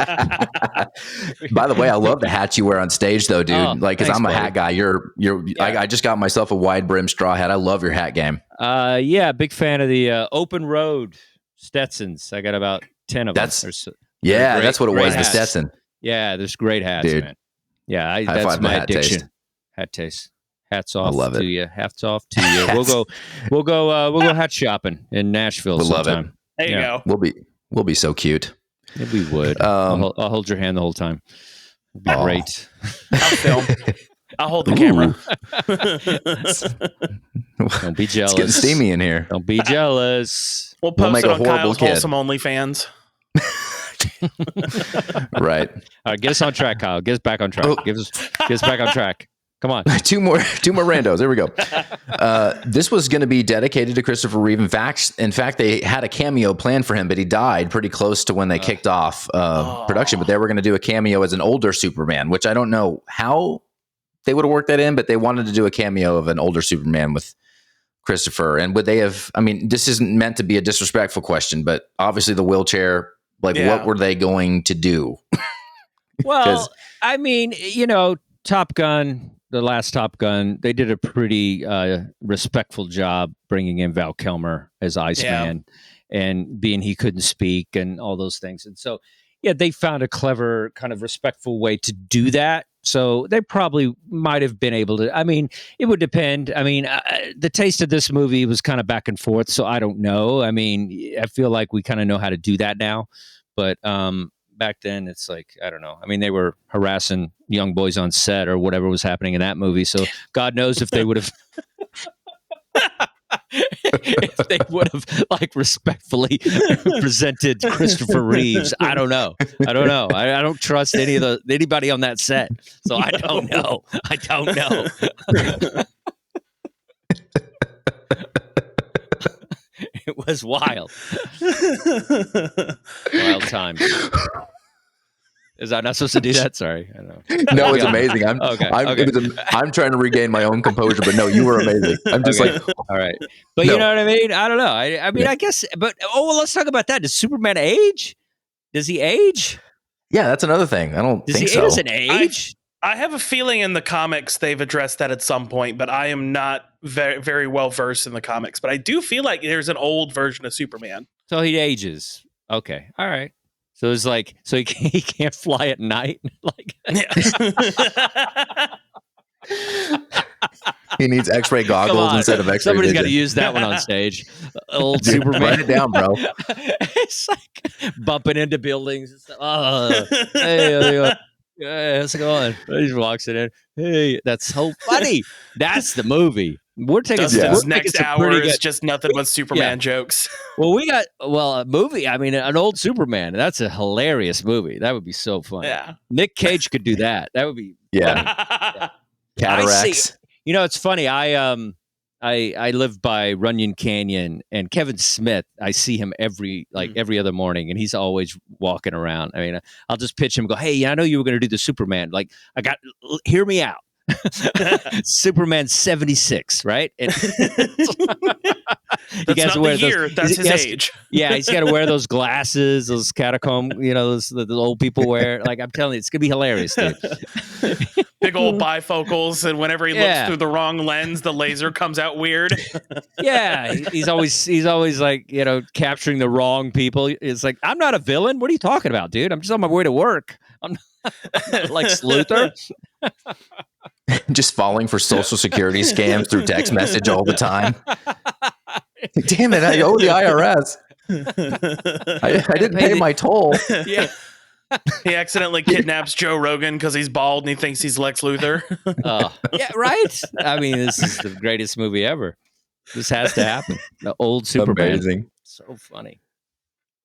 By the way, I love the hat you wear on stage, though, dude. Because I'm a hat guy. I just got myself a wide brim straw hat. I love your hat game. Big fan of the Open Road Stetsons. I got about 10 of them. That's what it was. Hats. The Stetson. Yeah, there's great hats, dude. Man. Yeah, that's my addiction. Hat taste. Hats off to you. Hats off to you. We'll go hat shopping in Nashville sometime. There you go. We'll be so cute. Yeah, we would. I'll hold your hand the whole time. It'd be great. I'll film. I'll hold the camera. Don't be jealous. It's getting steamy in here. Don't be jealous. We'll post it on Kyle's Wholesome OnlyFans. Right. All right, get us on track, Kyle. Get us back on track. Get us back on track. Come on. Two more randos. There we go. This was going to be dedicated to Christopher Reeve. In fact, they had a cameo planned for him, but he died pretty close to when they kicked off production. But they were going to do a cameo as an older Superman, which I don't know how they would have worked that in, but they wanted to do a cameo of an older Superman with Christopher. And would they have, I mean, this isn't meant to be a disrespectful question, but obviously the wheelchair, like what were they going to do? Well, I mean, Top Gun, the last Top Gun, they did a pretty respectful job bringing in Val Kilmer as Iceman and being he couldn't speak and all those things. And so, they found a clever kind of respectful way to do that. So they probably might have been able to. I mean, it would depend. I mean, the taste of this movie was kind of back and forth, so I don't know. I mean, I feel like we kind of know how to do that now. But back then, it's like, I don't know. I mean, they were harassing young boys on set or whatever was happening in that movie. So God knows if they would have... if they would have respectfully presented Christopher Reeves. I don't know. I don't trust anybody on that set. So I don't know. It was wild. Wild times. Is I not supposed to do that? Sorry. I don't know. No, it's amazing. I'm trying to regain my own composure, but no, you were amazing. I'm just like, all right. But you know what I mean? I don't know. I mean, I guess, but, let's talk about that. Does Superman age? Does he age? Yeah, that's another thing. I don't think so. Does he age? I have a feeling in the comics they've addressed that at some point, but I am not very, very well versed in the comics. But I do feel like there's an old version of Superman. So he ages. Okay. All right. So it's like, he can't fly at night. He needs X-ray goggles instead of X-ray. Somebody's got to use that one on stage. Old Superman. Write it down, bro. It's like bumping into buildings. It's hey, how's it going? He just walks in. Hey, that's so funny. That's the movie. We're taking Dustin's next hour is just nothing but Superman jokes. Well, we got a movie. I mean, an old Superman. That's a hilarious movie. That would be so funny. Yeah, Nick Cage could do that. That would be cataracts. It's funny. I live by Runyon Canyon, and Kevin Smith. I see him every other morning, and he's always walking around. I mean, I'll just pitch him and go, "Hey, I know you were going to do the Superman. Hear me out." Superman 76, right? And that's not the year. That's his age. Yeah, he's got to wear those glasses, those catacomb, those the old people wear. Like, I'm telling you, it's gonna be hilarious, dude. Big old bifocals, and whenever he looks through the wrong lens, the laser comes out weird. Yeah, he's always like, capturing the wrong people. It's like, I'm not a villain. What are you talking about, dude? I'm just on my way to work. I'm not Lex Luthor. Just falling for Social Security scams through text message all the time. Damn it, I owe the IRS. I didn't pay my toll. Yeah. He accidentally kidnaps Joe Rogan because he's bald and he thinks he's Lex Luthor. Yeah, right? I mean, this is the greatest movie ever. This has to happen. The old Superman. Amazing. So funny.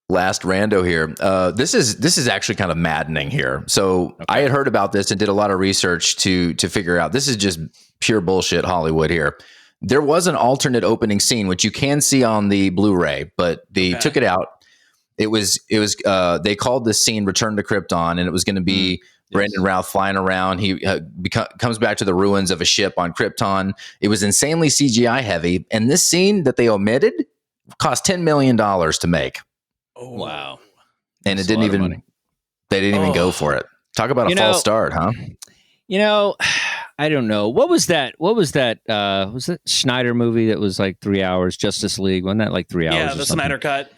Last rando here. This is actually kind of maddening here. So I had heard about this and did a lot of research to figure out. This is just pure bullshit Hollywood here. There was an alternate opening scene, which you can see on the Blu-ray, but they took it out. It was they called this scene "Return to Krypton," and it was going to be Brandon Routh flying around. He comes back to the ruins of a ship on Krypton. It was insanely CGI heavy, and this scene that they omitted cost $10 million to make. Oh, wow. And they didn't even go for it. Talk about a false start, huh? I don't know. What was that? Was it Snyder movie that was like 3 hours? Justice League, wasn't that like 3 hours? Yeah, the Snyder cut.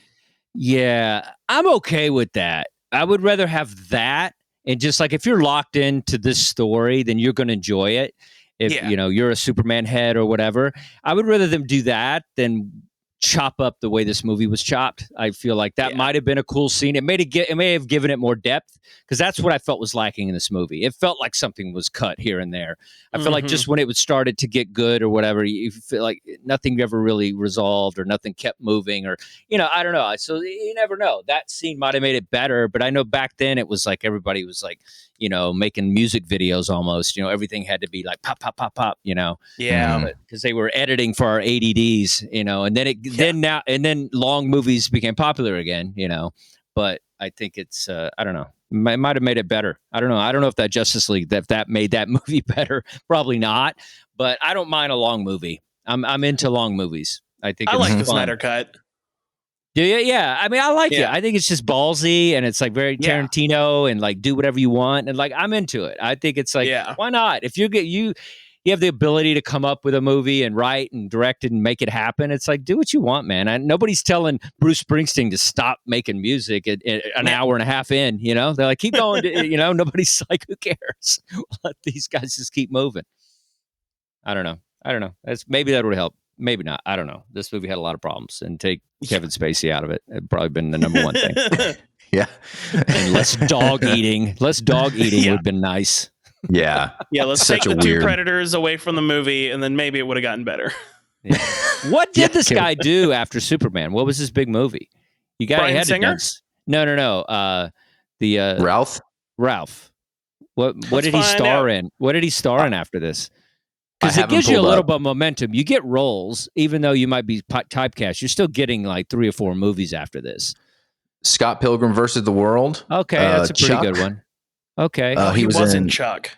Yeah, I'm okay with that. I would rather have that, and just like, if you're locked into this story, then you're going to enjoy it. If you're a Superman head or whatever, I would rather them do that than chop up the way this movie was chopped. I feel like that might have been a cool scene. It may have given it more depth, because that's what I felt was lacking in this movie. It felt like something was cut here and there. I feel like just when it was started to get good or whatever, you feel like nothing ever really resolved, or nothing kept moving, or I don't know. So you never know. That scene might have made it better, but I know back then it was like everybody was like, making music videos almost. Everything had to be like pop, pop, pop, pop. Yeah, because they were editing for our ADDs. And then long movies became popular again. But I think it's I don't know. might have made it better. I don't know. I don't know if that Justice League that made that movie better. Probably not. But I don't mind a long movie. I'm into long movies. I think I it's like the fun. Snyder Cut. Do you? Yeah. I mean, I like it. I think it's just ballsy and it's like very Tarantino and like do whatever you want. And like, I'm into it. I think it's like, why not? If you have the ability to come up with a movie and write and direct it and make it happen, it's like, do what you want, man. And nobody's telling Bruce Springsteen to stop making music at an hour and a half in, you know? They're like, keep going, nobody's like, who cares? Let these guys just keep moving. I don't know. Maybe that would help. Maybe not. I don't know. This movie had a lot of problems, and take Kevin Spacey out of it. It'd probably been the number one thing. Yeah. And less dog eating. Less dog eating would have been nice. Yeah. Yeah, let's take the two Predators away from the movie, and then maybe it would have gotten better. Yeah. What did this guy do after Superman? What was his big movie? You got Bryan Singer? No. Ralph? Ralph. What did he star in? What did he star in after this? Because it gives you a little bit of momentum. You get roles, even though you might be typecast. You're still getting like 3 or 4 movies after this. Scott Pilgrim versus the World. Okay, that's a pretty good one. Okay. He was in Chuck.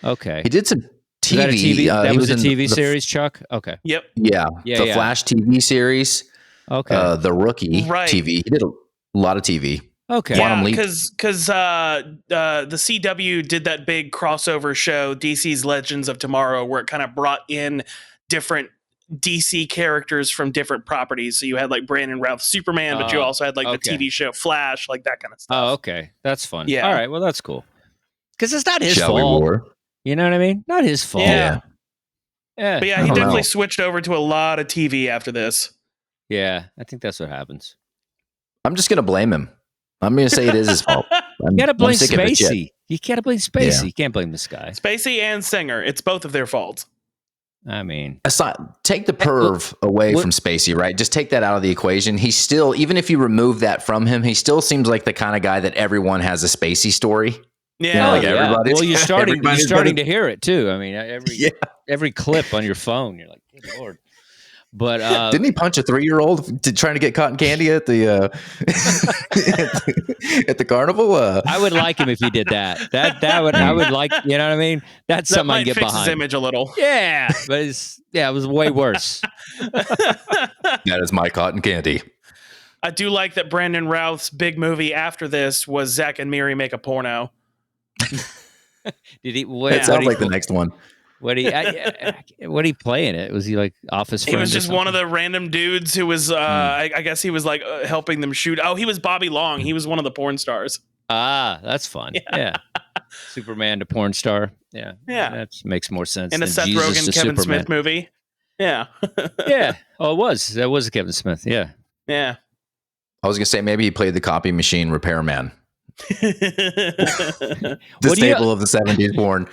Okay. He did some TV. That was a TV series, Chuck? Okay. Yep. Yeah. The Flash TV series. Okay. The Rookie TV. He did a lot of TV. Okay. Yeah, because the CW did that big crossover show, DC's Legends of Tomorrow, where it kind of brought in different DC characters from different properties. So you had like Brandon Routh Superman, but you also had like the TV show Flash, like that kind of stuff. Oh, okay. That's fun. Yeah. All right. Well, that's cool. Because it's not his fault. You know what I mean? Not his fault. Yeah. But yeah, he definitely switched over to a lot of TV after this. Yeah, I think that's what happens. I'm just going to blame him. I'm going to say it is his fault. You got to blame Spacey. You can't blame Spacey. Yeah. You can't blame this guy. Spacey and Singer. It's both of their faults. I mean, take the perv away from Spacey, right? Just take that out of the equation. He's still, even if you remove that from him, he still seems like the kind of guy that everyone has a Spacey story. Yeah, everybody. Well, you're starting to hear it too. I mean, every clip on your phone, you're like, good Lord. But didn't he punch a 3-year-old trying to get cotton candy at the at the carnival? I would like him if he did that. I would like. You know what I mean? That's something I can get fix behind. His image a little. Yeah, but it was way worse. That is my cotton candy. I do like that Brandon Routh's big movie after this was Zack and Miri Make a Porno. Did he? It sounds like the next one. What he play in it? Was he like office friend? He was just one of the random dudes who was, I guess he was like helping them shoot. Oh, he was Bobby Long. He was one of the porn stars. Ah, that's fun. Yeah. Superman to porn star. Yeah. That makes more sense. In a Seth Jesus Rogen, Kevin Superman. Smith movie. Yeah. Yeah. Oh, it was. That was a Kevin Smith. Yeah. Yeah. I was going to say maybe he played the copy machine repairman. The staple of the 70s porn.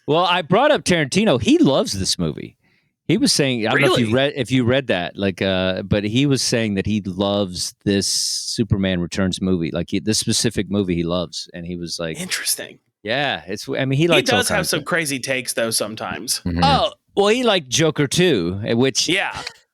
Well, I brought up Tarantino. He loves this movie. He was saying, I don't know if you read that, but he was saying that he loves this Superman Returns movie, like this specific movie he loves, and he was like, interesting. Yeah, he likes. He does have some crazy takes though sometimes. Mm-hmm. Oh, well, he liked Joker too, which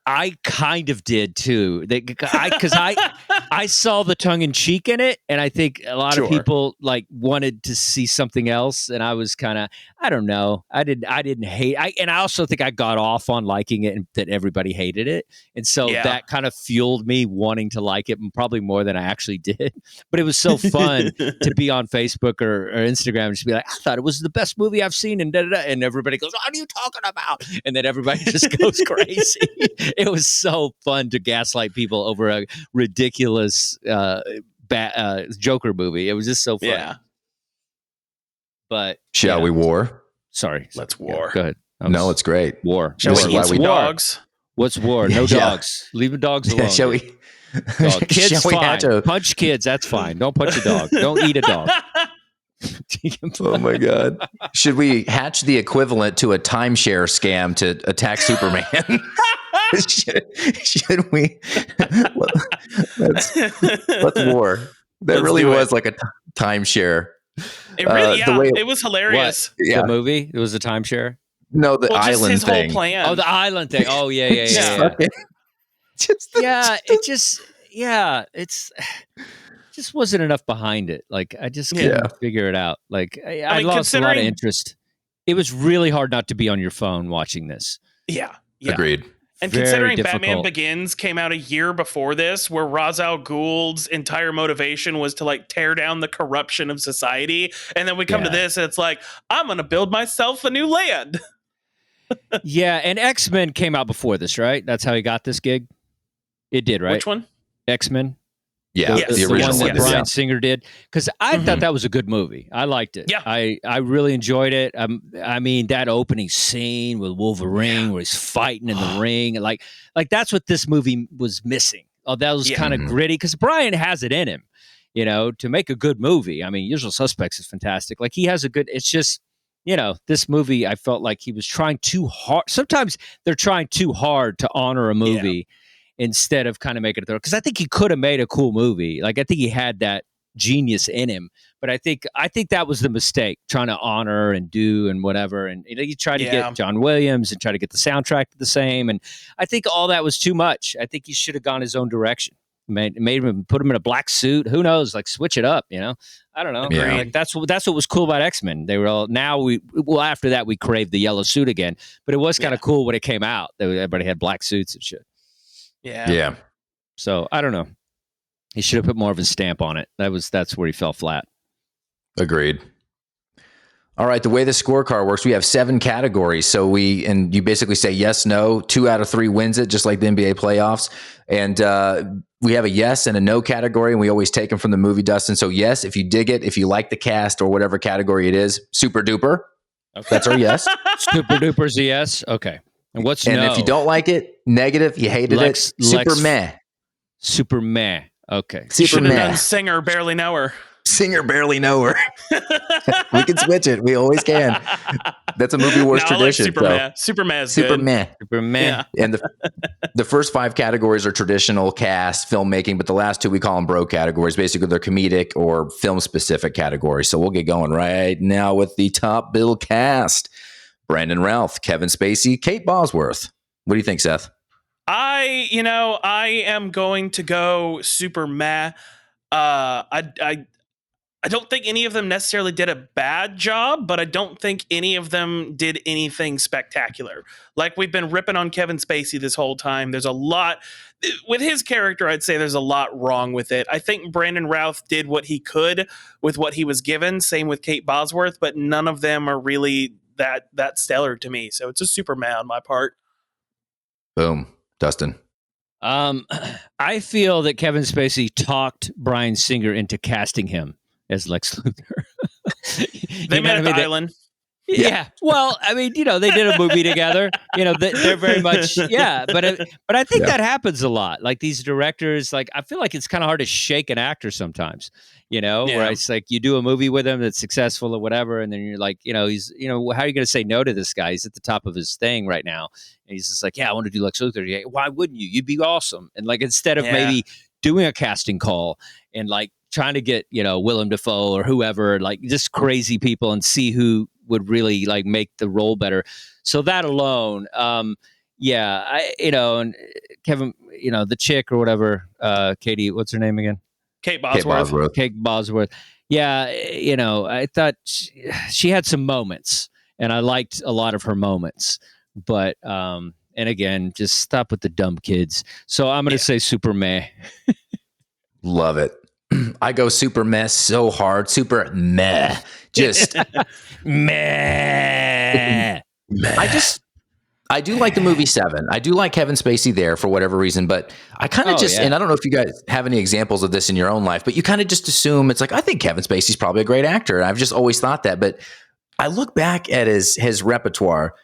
I kind of did too. Because I saw the tongue in cheek in it, and I think a lot of people like wanted to see something else, and I was kind of, I don't know, I didn't hate. And I also think I got off on liking it, and that everybody hated it, and so that kind of fueled me wanting to like it, and probably more than I actually did. But it was so fun to be on Facebook or Instagram and just be like, I thought it was the best movie I've seen, and and everybody goes, what are you talking about? And then everybody just goes crazy. It was so fun to gaslight people over a ridiculous Joker movie. It was just so fun. Yeah. But shall we war? Sorry, let's war. Go ahead. No, it's great. War. Shall we eat some dogs? What's war? No dogs. Leave the dogs alone. Shall we? Kids, fine. Punch kids. That's fine. Don't punch a dog. Don't eat a dog. Oh my God. Should we hatch the equivalent to a timeshare scam to attack Superman? should we? Let's war. That really was like a timeshare. It really, it was hilarious. The movie? It was a timeshare? No, the island his thing. Whole plan. Oh, the island thing. Oh, yeah. It's just wasn't enough behind it. Like I just couldn't figure it out. Like I mean, lost a lot of interest. It was really hard not to be on your phone watching this. Yeah. Agreed. And Very considering difficult. Batman Begins came out a year before this, where Ra's al Ghul's entire motivation was to like tear down the corruption of society, and then we come to this, and it's like, I'm going to build myself a new land. Yeah, and X-Men came out before this, right? That's how he got this gig? It did, right? Which one? One The original that Bryan Singer did, because I thought that was a good movie. I liked it. Yeah. I really enjoyed it. I mean, that opening scene with Wolverine where he's fighting in the ring, and like that's what this movie was missing. Oh, that was kind of gritty, because Bryan has it in him, to make a good movie. I mean, Usual Suspects is fantastic. Like he has a good. It's just, this movie, I felt like he was trying too hard. Sometimes they're trying too hard to honor a movie. Instead of kind of making it through, because I think he could have made a cool movie. Like I think he had that genius in him, but I think that was the mistake, trying to honor and do and whatever. And he tried to get John Williams and try to get the soundtrack the same. And I think all that was too much. I think he should have gone his own direction. Made him, put him in a black suit. Who knows? Like switch it up. I don't know. Yeah. Like that's what was cool about X-Men. They were all after that we craved the yellow suit again. But it was kind of cool when it came out. Everybody had black suits and shit. Yeah. So I don't know. He should have put more of his stamp on it. That's where he fell flat. Agreed. All right. The way the scorecard works, we have 7 categories. So you basically say yes, no. 2 out of 3 wins it, just like the NBA playoffs. And we have a yes and a no category, and we always take them from the movie, Dustin. So yes, if you dig it, if you like the cast or whatever category it is, super duper. Okay. That's our yes. Super duper's a yes. Okay. And what's no? And if you don't like it, negative, you hated it, super meh. Super meh. Okay. Super meh. Singer, barely know her. Singer, barely know her. We can switch it. We always can. That's a movie wars tradition. Like super meh. Super meh is super good. Meh. Super meh. Yeah. And the first 5 categories are traditional cast, filmmaking, but the last 2 we call them bro categories. Basically, they're comedic or film-specific categories. So we'll get going right now with the top bill cast. Brandon Routh, Kevin Spacey, Kate Bosworth. What do you think, Seth? I am going to go super meh. I don't think any of them necessarily did a bad job, but I don't think any of them did anything spectacular. Like we've been ripping on Kevin Spacey this whole time. There's a lot with his character. I'd say there's a lot wrong with it. I think Brandon Routh did what he could with what he was given. Same with Kate Bosworth, but none of them are really that stellar to me. So it's a super meh on my part. Boom. Dustin. I feel that Kevin Spacey talked Bryan Singer into casting him as Lex Luthor. They met at the island. Yeah. Well, I mean, they did a movie together. They're very much, But I think that happens a lot. Like these directors, like I feel like it's kind of hard to shake an actor sometimes. Where it's like you do a movie with him that's successful or whatever, and then you're like, he's, how are you going to say no to this guy? He's at the top of his thing right now, and he's just like, I want to do Lex Luthor. Yeah, why wouldn't you? You'd be awesome. And like instead of maybe doing a casting call and like trying to get Willem Dafoe or whoever, like just crazy people, and see who would really like make the role better. So that alone, and Kevin, the chick or whatever, Katie, what's her name again? Kate Bosworth. Kate Bosworth. Yeah, I thought she had some moments, and I liked a lot of her moments. But and again, just stop with the dumb kids. So I'm going to say super meh. Love it. I go super meh so hard. Super meh. Just meh. I do like the movie 7. I do like Kevin Spacey there for whatever reason, but I kind of and I don't know if you guys have any examples of this in your own life, but you kind of just assume it's like, I think Kevin Spacey's probably a great actor. And I've just always thought that, but I look back at his repertoire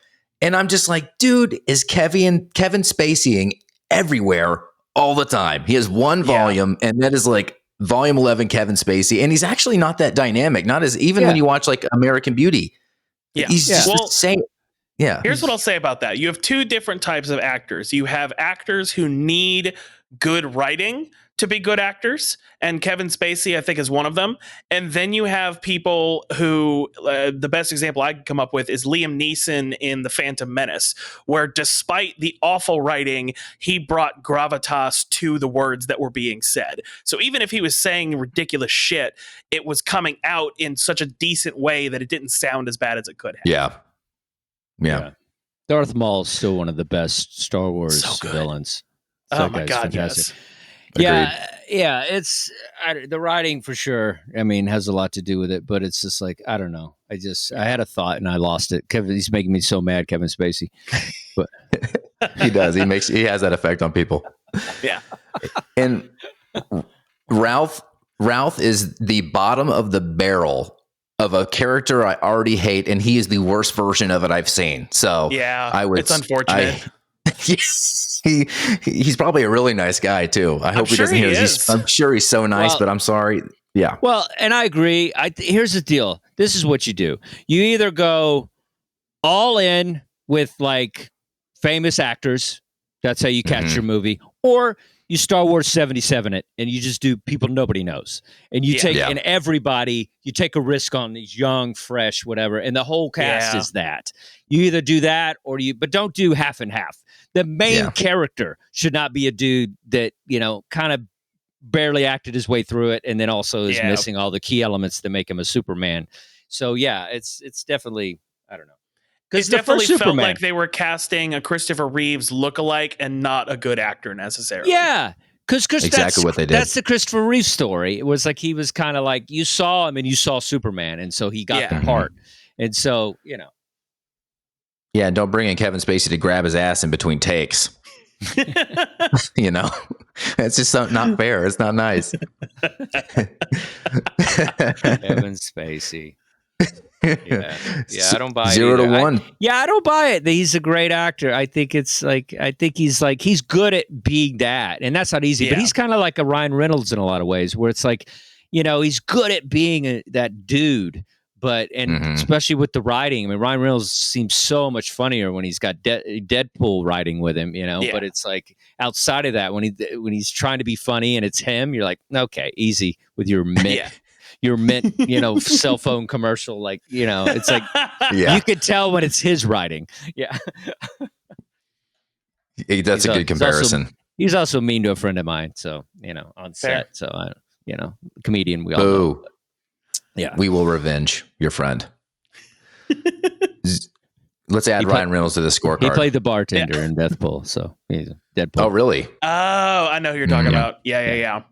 and I'm just like, dude, is Kevin Spaceying everywhere all the time. He has one volume and that is like volume 11 Kevin Spacey. And he's actually not that dynamic. Not as even when you watch like American Beauty. He's just the same. Yeah. Here's what I'll say about that. You have two different types of actors. You have actors who need good writing to be good actors, and Kevin Spacey, I think, is one of them. And then you have people who, the best example I can come up with is Liam Neeson in The Phantom Menace, where despite the awful writing, he brought gravitas to the words that were being said. So even if he was saying ridiculous shit, it was coming out in such a decent way that it didn't sound as bad as it could have. Yeah. Darth Maul is still one of the best Star Wars villains. Oh my God, yes. Yeah, it's the writing for sure. I mean, has a lot to do with it, but it's just like, I don't know. I had a thought and I lost it. He's making me so mad, Kevin Spacey. But he does. He has that effect on people. Yeah. And Ralph is the bottom of the barrel of a character I already hate, and he is the worst version of it I've seen. So yeah, it's unfortunate. He's probably a really nice guy too. I hope he doesn't hear this. I'm sure he's so nice, but I'm sorry. Yeah. Well, and I agree. Here's the deal. This is what you do. You either go all in with like famous actors. That's how you catch your movie. Or you Star Wars 77 it and you just do people nobody knows. And you and everybody, you take a risk on these young, fresh, whatever. And the whole cast is that. You either do that but don't do half and half. The main character should not be a dude that, kind of barely acted his way through it and then also is missing all the key elements that make him a Superman. So, it's definitely, I don't know. It definitely felt like they were casting a Christopher Reeves lookalike and not a good actor necessarily. Yeah, because exactly what they did. That's the Christopher Reeve story. It was like he was kind of like, you saw him and you saw Superman, and so he got the part. And so, Yeah, and don't bring in Kevin Spacey to grab his ass in between takes. It's just not fair. It's not nice. Kevin Spacey. Yeah, I don't buy it. 0 to 1. I don't buy it that he's a great actor. I think he's good at being that, and that's not easy. But he's kind of like a Ryan Reynolds in a lot of ways, where it's like, he's good at being that dude. But especially with the writing, I mean, Ryan Reynolds seems so much funnier when he's got Deadpool writing with him, But it's like outside of that, when he's trying to be funny and it's him, you're like, okay, easy with your your mint, cell phone commercial, like, it's like you could tell when it's his writing. Yeah, that's a good comparison. He's also mean to a friend of mine, so on set. So comedian, we all know. Yeah, we will revenge your friend. Let's add Ryan Reynolds to the scorecard. He played the bartender in Deathpool, so he's Deadpool. Oh, really? Oh, I know who you're talking about. Yeah.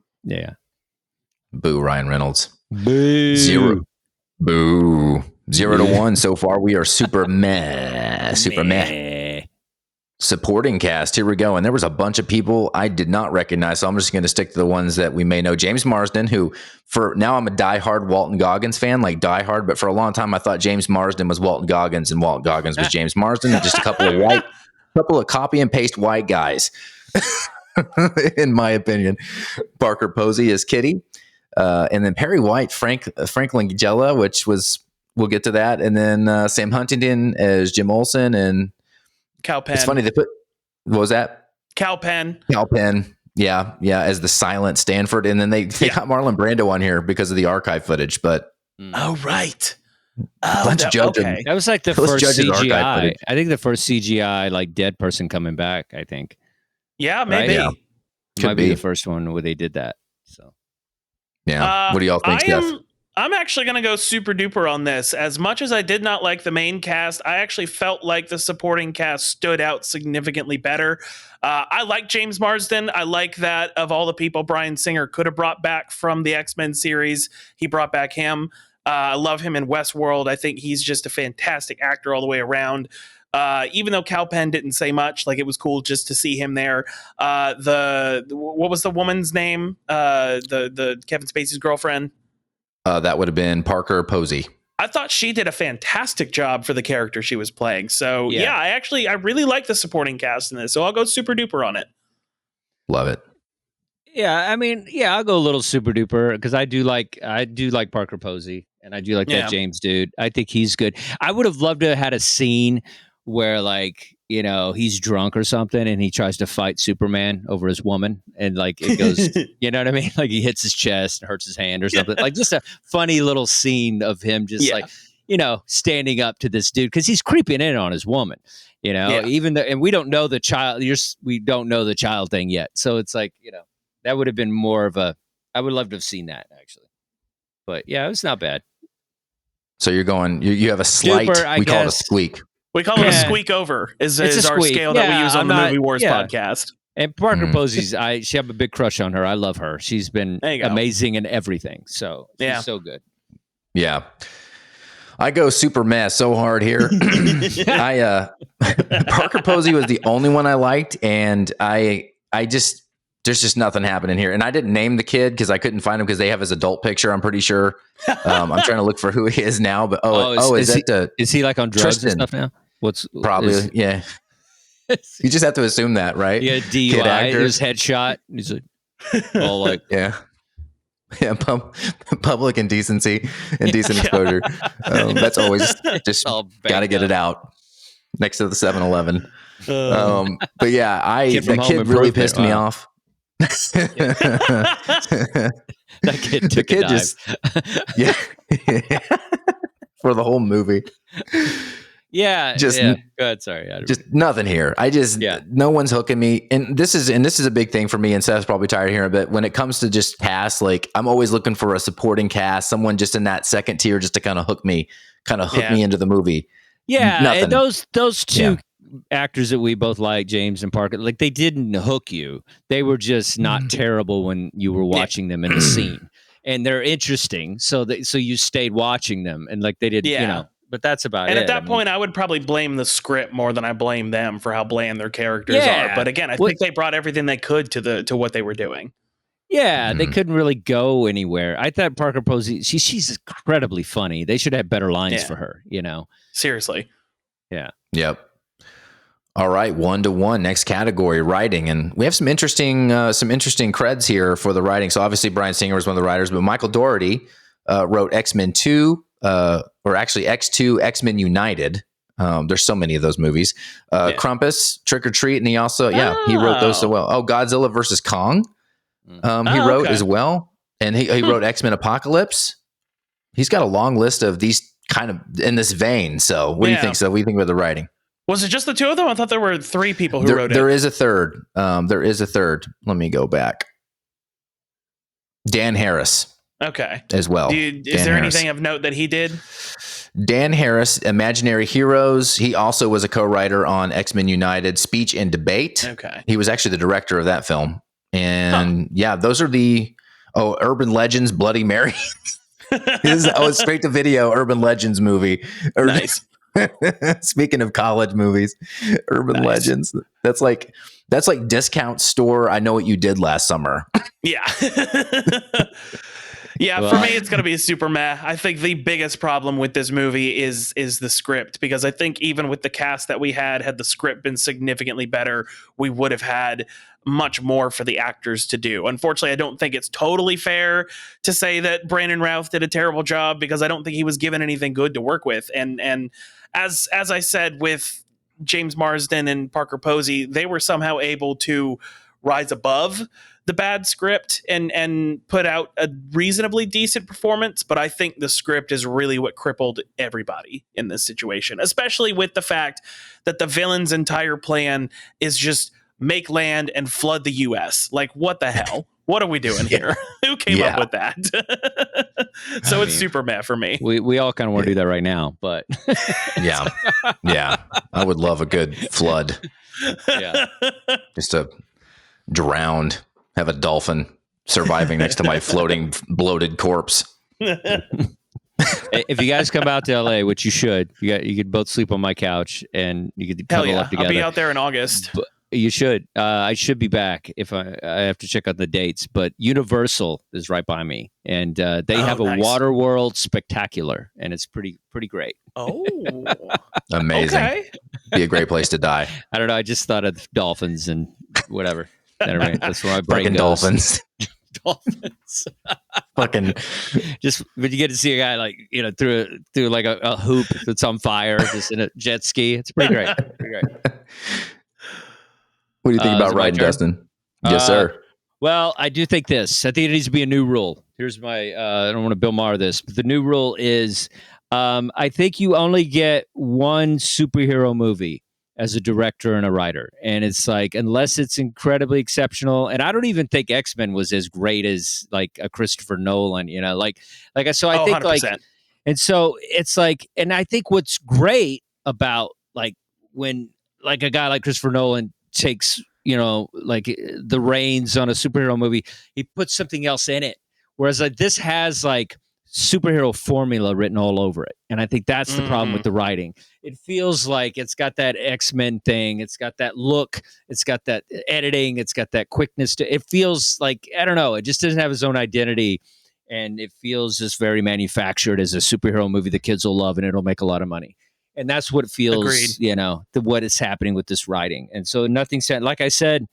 Boo, Ryan Reynolds. Boo. 0 to 1 so far. We are super meh. Supporting cast. Here we go. And there was a bunch of people I did not recognize, so I'm just going to stick to the ones that we may know. James Marsden, who now I'm a diehard Walton Goggins fan, like diehard, but for a long time I thought James Marsden was Walton Goggins and Walton Goggins was James Marsden. Just a couple of copy and paste white guys, in my opinion. Parker Posey as Kitty. And then Perry White, Frank Langella, which was, we'll get to that. And then Sam Huntington as Jim Olsen and Cal Penn. It's funny they put, what was that? Cal Penn. Yeah, as the silent Stanford. And then they got Marlon Brando on here because of the archive footage. But oh, right. Let's judge him. That was like the first CGI. I think the first CGI, like dead person coming back, I think. Yeah, maybe. Right? Yeah. Might be the first one where they did that. So, yeah. What do y'all think, Jeff? I'm actually going to go super duper on this. As much as I did not like the main cast, I actually felt like the supporting cast stood out significantly better. I like James Marsden. I like that of all the people Bryan Singer could have brought back from the X-Men series, he brought back him. I love him in Westworld. I think he's just a fantastic actor all the way around. Even though Cal Penn didn't say much, like it was cool just to see him there. What was the woman's name? The Kevin Spacey's girlfriend. That would have been Parker Posey. I thought she did a fantastic job for the character she was playing. So I really like the supporting cast in this. So I'll go super duper on it. Love it. Yeah, I mean, I'll go a little super duper because I do like Parker Posey and I do like that James dude. I think he's good. I would have loved to have had a scene where like, you know, he's drunk or something and he tries to fight Superman over his woman and like it goes, you know what I mean? Like he hits his chest and hurts his hand or something. Like just a funny little scene of him just like, you know, standing up to this dude because he's creeping in on his woman, you know, even though, and we don't know the child, we don't know the child thing yet. So it's like, you know, that would have been more of a, I would love to have seen that actually. But yeah, it was not bad. So you're going, you have a slight, we call it a squeak. We call it a squeak over is our scale that we use on the Movie Wars podcast. And Parker Posey's, she have a big crush on her. I love her. She's been amazing in everything. So she's so good. Yeah. I go super meh so hard here. Parker Posey was the only one I liked, and I just there's just nothing happening here. And I didn't name the kid because I couldn't find him because they have his adult picture. I'm pretty sure. I'm trying to look for who he is now. But is he like on drugs and stuff now? Probably yeah. You just have to assume that, right? Yeah, DUI, his headshot. He's like, all like public indecency, indecent exposure. That's always just got to get it out next to the 7-Eleven. But yeah, that kid really pissed me off. That kid took a dive. For the whole movie. Go ahead, sorry. Just nothing here. No one's hooking me. And this is a big thing for me, and Seth's probably tired of hearing it, but when it comes to just cast, like I'm always looking for a supporting cast, someone just in that second tier just to kind of hook me into the movie. Yeah, nothing. And those two actors that we both like, James and Parker, like they didn't hook you. They were just not terrible when you were watching them in the scene. And they're interesting, so you stayed watching them, and like they did, you know. But that's about it. And at that point, I would probably blame the script more than I blame them for how bland their characters are. But again, I think they brought everything they could to what they were doing. Yeah, they couldn't really go anywhere. I thought Parker Posey, she's incredibly funny. They should have better lines for her, you know. Seriously. Yeah. Yep. All right, 1-1. Next category, writing, and we have some interesting creds here for the writing. So obviously, Bryan Singer was one of the writers, but Michael Dougherty wrote X-Men 2. Or actually X2, X-Men United. There's so many of those movies. Krampus, Trick or Treat, and he also, he wrote those so well. Oh, Godzilla versus Kong. He wrote as well. And he wrote X-Men Apocalypse. He's got a long list of these kind of in this vein. So what do you think? So what do you think about the writing? Was it just the two of them? I thought there were three people who wrote it. There is a third. Let me go back. Dan Harris. Okay. As well. Is there anything of note that he did? Dan Harris, Imaginary Heroes. He also was a co-writer on X-Men United, Speech and Debate. Okay. He was actually the director of that film. And those are the Urban Legends, Bloody Mary. Straight to video Urban Legends movie. Nice. Speaking of college movies, Urban Legends. That's like discount store. I know what you did last summer. Yeah. Yeah, for me, it's going to be a super meh. I think the biggest problem with this movie is the script, because I think even with the cast that we had the script been significantly better, we would have had much more for the actors to do. Unfortunately, I don't think it's totally fair to say that Brandon Routh did a terrible job, because I don't think he was given anything good to work with. And as I said with James Marsden and Parker Posey, they were somehow able to rise above the bad script and put out a reasonably decent performance. But I think the script is really what crippled everybody in this situation, especially with the fact that the villain's entire plan is just make land and flood the US. Like, what the hell? What are we doing here? Who came up with that? So it's super meh for me. We all kind of want to do that right now, but yeah. I would love a good flood. Yeah. Just a drowned, have a dolphin surviving next to my floating bloated corpse. If you guys come out to LA, which you should, you could both sleep on my couch and you could cuddle up together. I'll be out there in August. But you should. I should be back if I have to check out the dates. But Universal is right by me, and they have a Water World Spectacular, and it's pretty great. Oh, amazing! Okay. Be a great place to die. I don't know. I just thought of dolphins and whatever. That's where my brain goes. Dolphins. dolphins. Fucking Just when you get to see a guy like through like a hoop that's on fire, just in a jet ski, it's pretty great. Pretty great. What do you think about writing, Dustin? Yes, sir. Well, I do think this. I think it needs to be a new rule. Here's my. I don't want to Bill Maher this, but the new rule is, I think you only get one superhero movie as a director and a writer, and it's like unless it's incredibly exceptional. And I don't even think X-Men was as great as like a Christopher Nolan. So I think 100%. and so it's like, and I think what's great about like when like a guy like Christopher Nolan takes like the reins on a superhero movie, he puts something else in it. Whereas like this has like superhero formula written all over it. And I think that's the problem with the writing. It feels like it's got that X-Men thing. It's got that look. It's got that editing. It's got that quickness to it. Feels like, I don't know. It just doesn't have its own identity. And it feels just very manufactured as a superhero movie the kids will love and it'll make a lot of money. And that's what feels, what is happening with this writing. And so nothing said, like I said,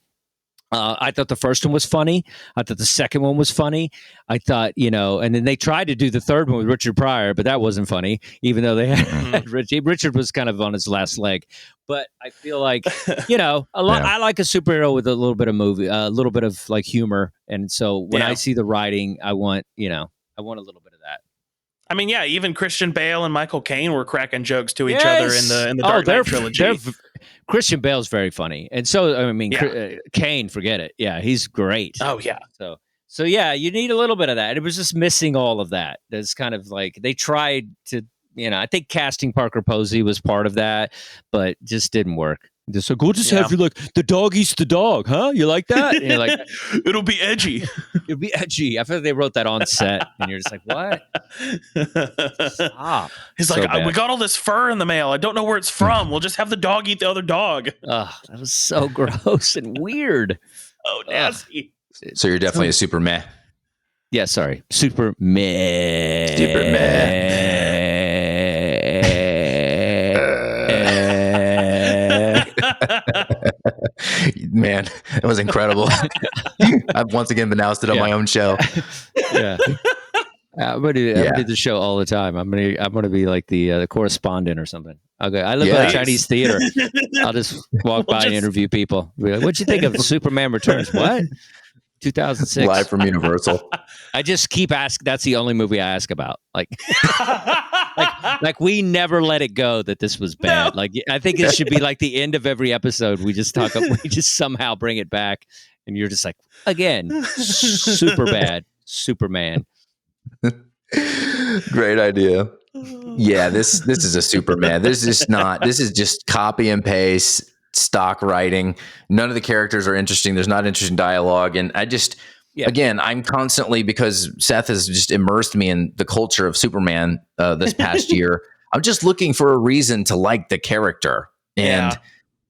I thought the first one was funny. I thought the second one was funny. I thought, and then they tried to do the third one with Richard Pryor, but that wasn't funny, even though they had Richard was kind of on his last leg. But I feel like, I like a superhero with a little bit of movie, a little bit of like humor. And so when I see the writing, I want a little bit of that. I mean, yeah, even Christian Bale and Michael Caine were cracking jokes to each other in the Dark Knight trilogy. Christian Bale's very funny, and so I mean, Caine, forget it. Yeah, he's great. Oh yeah. So yeah, you need a little bit of that. It was just missing all of that. There's kind of like they tried to, I think casting Parker Posey was part of that, but just didn't work. Just like, we'll just have you like the dog eats the dog, huh? You like that? And you're like, it'll be edgy. It'll be edgy. I feel like they wrote that on set, and you're just like, what? Stop. He's like, we got all this fur in the mail. I don't know where it's from. We'll just have the dog eat the other dog. That was so gross and weird. Oh, nasty. So you're definitely a super meh. Yeah, sorry. Super meh. Super meh. Man, it was incredible. I've once again been ousted on my own show. Yeah. I'm gonna do the show all the time. I'm gonna be like the correspondent or something. Okay, I live at a Chinese theater. I'll just walk by and interview people. Be like, what'd you think of Superman Returns? What? 2006. Live from Universal. I just keep asking. That's the only movie I ask about. Like we never let it go that this was bad. No. Like I think it should be like the end of every episode. We just we just somehow bring it back, and you're just like, again, super bad, Superman. Great idea. Yeah, this is a Superman. This is just copy and paste stock writing. None of the characters are interesting. There's not interesting dialogue. And I just, again, I'm constantly, because Seth has just immersed me in the culture of Superman this past year. I'm just looking for a reason to like the character. And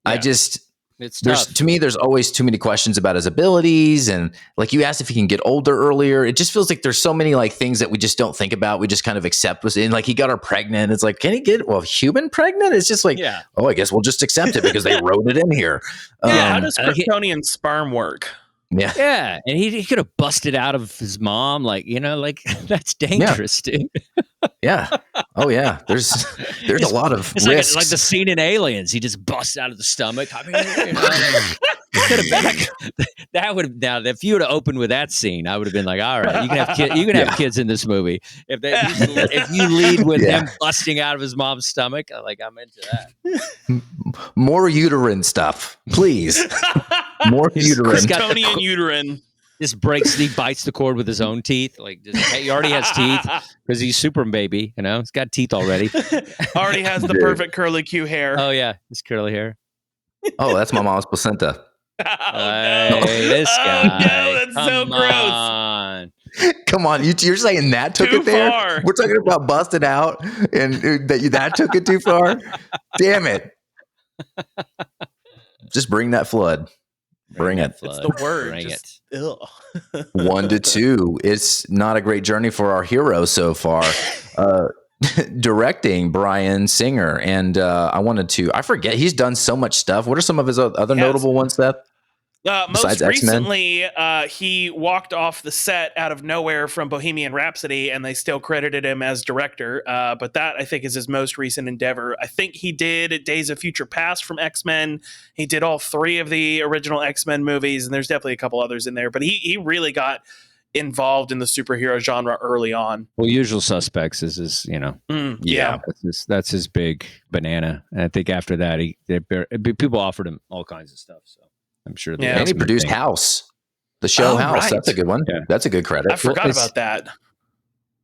I just, there's always too many questions about his abilities. And like you asked if he can get older earlier. It just feels like there's so many like things that we just don't think about. We just kind of accept was in, like he got her pregnant. It's like, can he get human pregnant? It's just like, I guess we'll just accept it because they wrote it in here. How does Kryptonian sperm work? Yeah. And he could have busted out of his mom. Like, like that's dangerous, dude. Yeah. Oh yeah. There's a lot of risks. Like the scene in Aliens. He just busts out of the stomach. I mean, that would have, now if you would have opened with that scene, I would have been like, all right, you can have kids in this movie. If you lead with him busting out of his mom's stomach, like I'm into that. More uterine stuff, please. More uterine. Kryptonian uterine. Just he bites the cord with his own teeth. Like he already has teeth because he's super baby. He's got teeth already. Already has the perfect curly Q hair. Oh yeah, his curly hair. Oh, that's my mom's placenta. Hey, this guy. Oh, no, that's so gross. Come on, you're saying that took too it there? Far. We're talking about busted out, and that took it too far. Damn it! Just bring that flood. Bring it. It's the word. Bring it. 1 to 2. It's not a great journey for our hero so far. Directing Bryan Singer, and I forget, he's done so much stuff. What are some of his other notable ones, Seth? Most recently, he walked off the set out of nowhere from Bohemian Rhapsody, and they still credited him as director. But that, I think, is his most recent endeavor. I think he did Days of Future Past from X-Men. He did all 3 of the original X-Men movies, and there's definitely a couple others in there. But he really got involved in the superhero genre early on. Well, Usual Suspects is his, that's his big banana. And I think after that, people offered him all kinds of stuff. So I'm sure. And he produced House, the show House. Right. That's a good one. Yeah. That's a good credit. I forgot about that.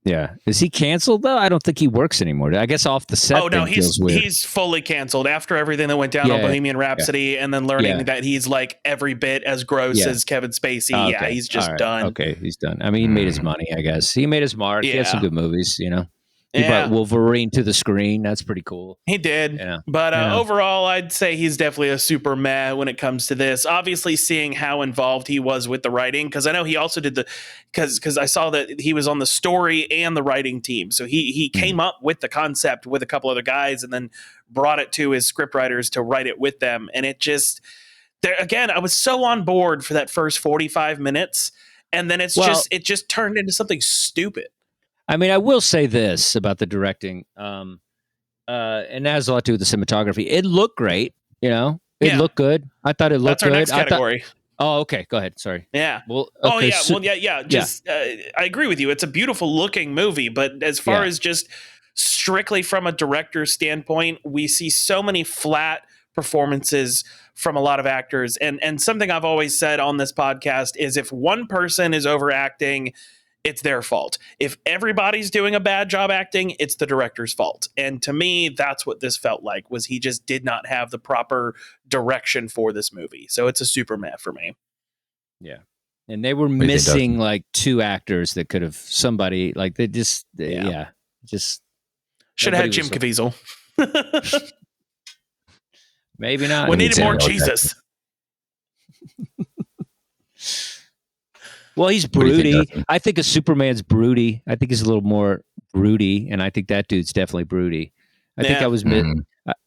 Yeah. Is he canceled though? I don't think he works anymore. I guess off the set. Oh no, he's fully canceled after everything that went down on Bohemian Rhapsody, and then learning that he's like every bit as gross as Kevin Spacey. Okay. Yeah, he's just done. Okay, he's done. I mean, he made his money, I guess. He made his mark. He had some good movies, He brought Wolverine to the screen. That's pretty cool. He did. Yeah. But overall, I'd say he's definitely a super meh when it comes to this. Obviously, seeing how involved he was with the writing, because I know he also did because I saw that he was on the story and the writing team. So he came up with the concept with a couple other guys and then brought it to his scriptwriters to write it with them. And it just, again, I was so on board for that first 45 minutes. And then it just turned into something stupid. I mean, I will say this about the directing, and that has a lot to do with the cinematography. It looked great, It looked good. I thought it looked good. That's our next category. Okay. Go ahead. Sorry. Yeah. Well. Okay, Just, I agree with you. It's a beautiful looking movie, but as far as just strictly from a director's standpoint, we see so many flat performances from a lot of actors, and something I've always said on this podcast is if one person is overacting, it's their fault. If everybody's doing a bad job acting, it's the director's fault. And to me, that's what this felt like, was he just did not have the proper direction for this movie. So it's a super meh for me. Yeah. And they were missing like 2 actors that could have somebody like they just should have had Jim Caviezel. Maybe not. We needed more Jesus. Well, he's broody. I think a Superman's broody. I think he's a little more broody, and I think that dude's definitely broody. I think I was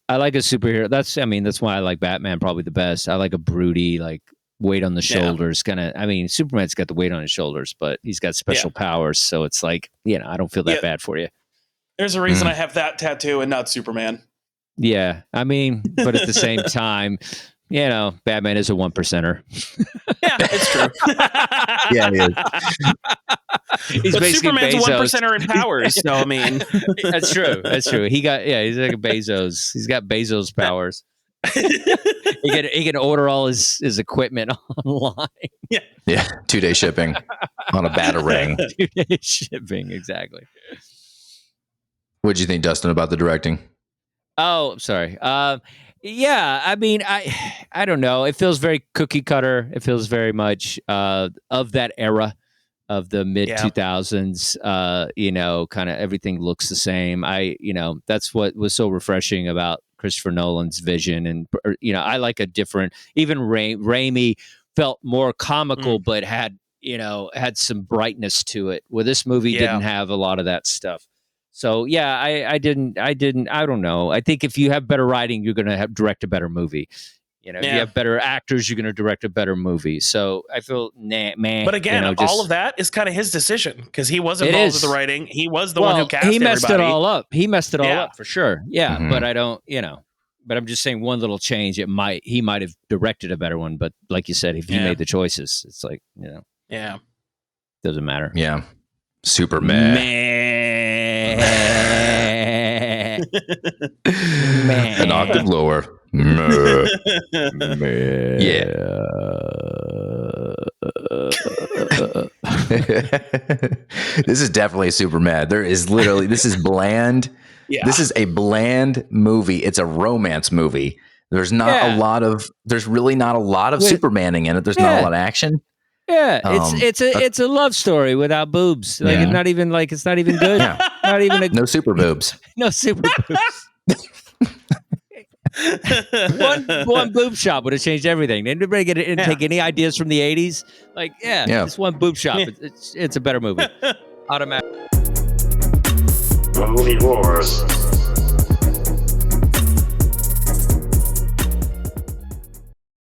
I like a superhero. That's why I like Batman probably the best. I like a broody, like weight on the shoulders kind of. I mean, Superman's got the weight on his shoulders, but he's got special powers, so it's like, I don't feel that bad for you. There's a reason I have that tattoo and not Superman. Yeah, I mean, but at the same time, Batman is a 1%er. Yeah, it's true. Yeah, he is. But Superman's Bezos. 1%er in powers, so I mean, that's true. That's true. He's like a Bezos. He's got Bezos powers. He can order all his equipment online. Yeah. 2-day shipping on a Batarang. 2-day shipping, exactly. What'd you think, Dustin, about the directing? Oh, I'm sorry. Yeah, I mean, I don't know. It feels very cookie cutter. It feels very much of that era of the mid 2000s. Kind of everything looks the same. That's what was so refreshing about Christopher Nolan's vision. And I like a different. Even Raimi felt more comical, but had some brightness to it. Where this movie didn't have a lot of that stuff. So I don't know. I think if you have better writing, you're going to direct a better movie. If you have better actors, you're going to direct a better movie. So I feel man. But again, all of that is kind of his decision because he was involved with the writing. He was the one who cast. He messed it all up. He messed it all up for sure. Yeah, but I don't. But I'm just saying one little change. He might have directed a better one. But like you said, if he made the choices, it's like doesn't matter. Yeah, super meh. An octave lower. Yeah. This is definitely super mad. This is bland. Yeah. This is a bland movie. It's a romance movie. There's really not a lot of Supermaning in it. There's not a lot of action. Yeah, it's a love story without boobs. Like it's not even good. Yeah. Not even no super boobs. No super boobs. one boob shot would have changed everything. Anybody take any ideas from the 80s? Like, it's one boob shot. It's a better movie. Automatic. Movie Wars.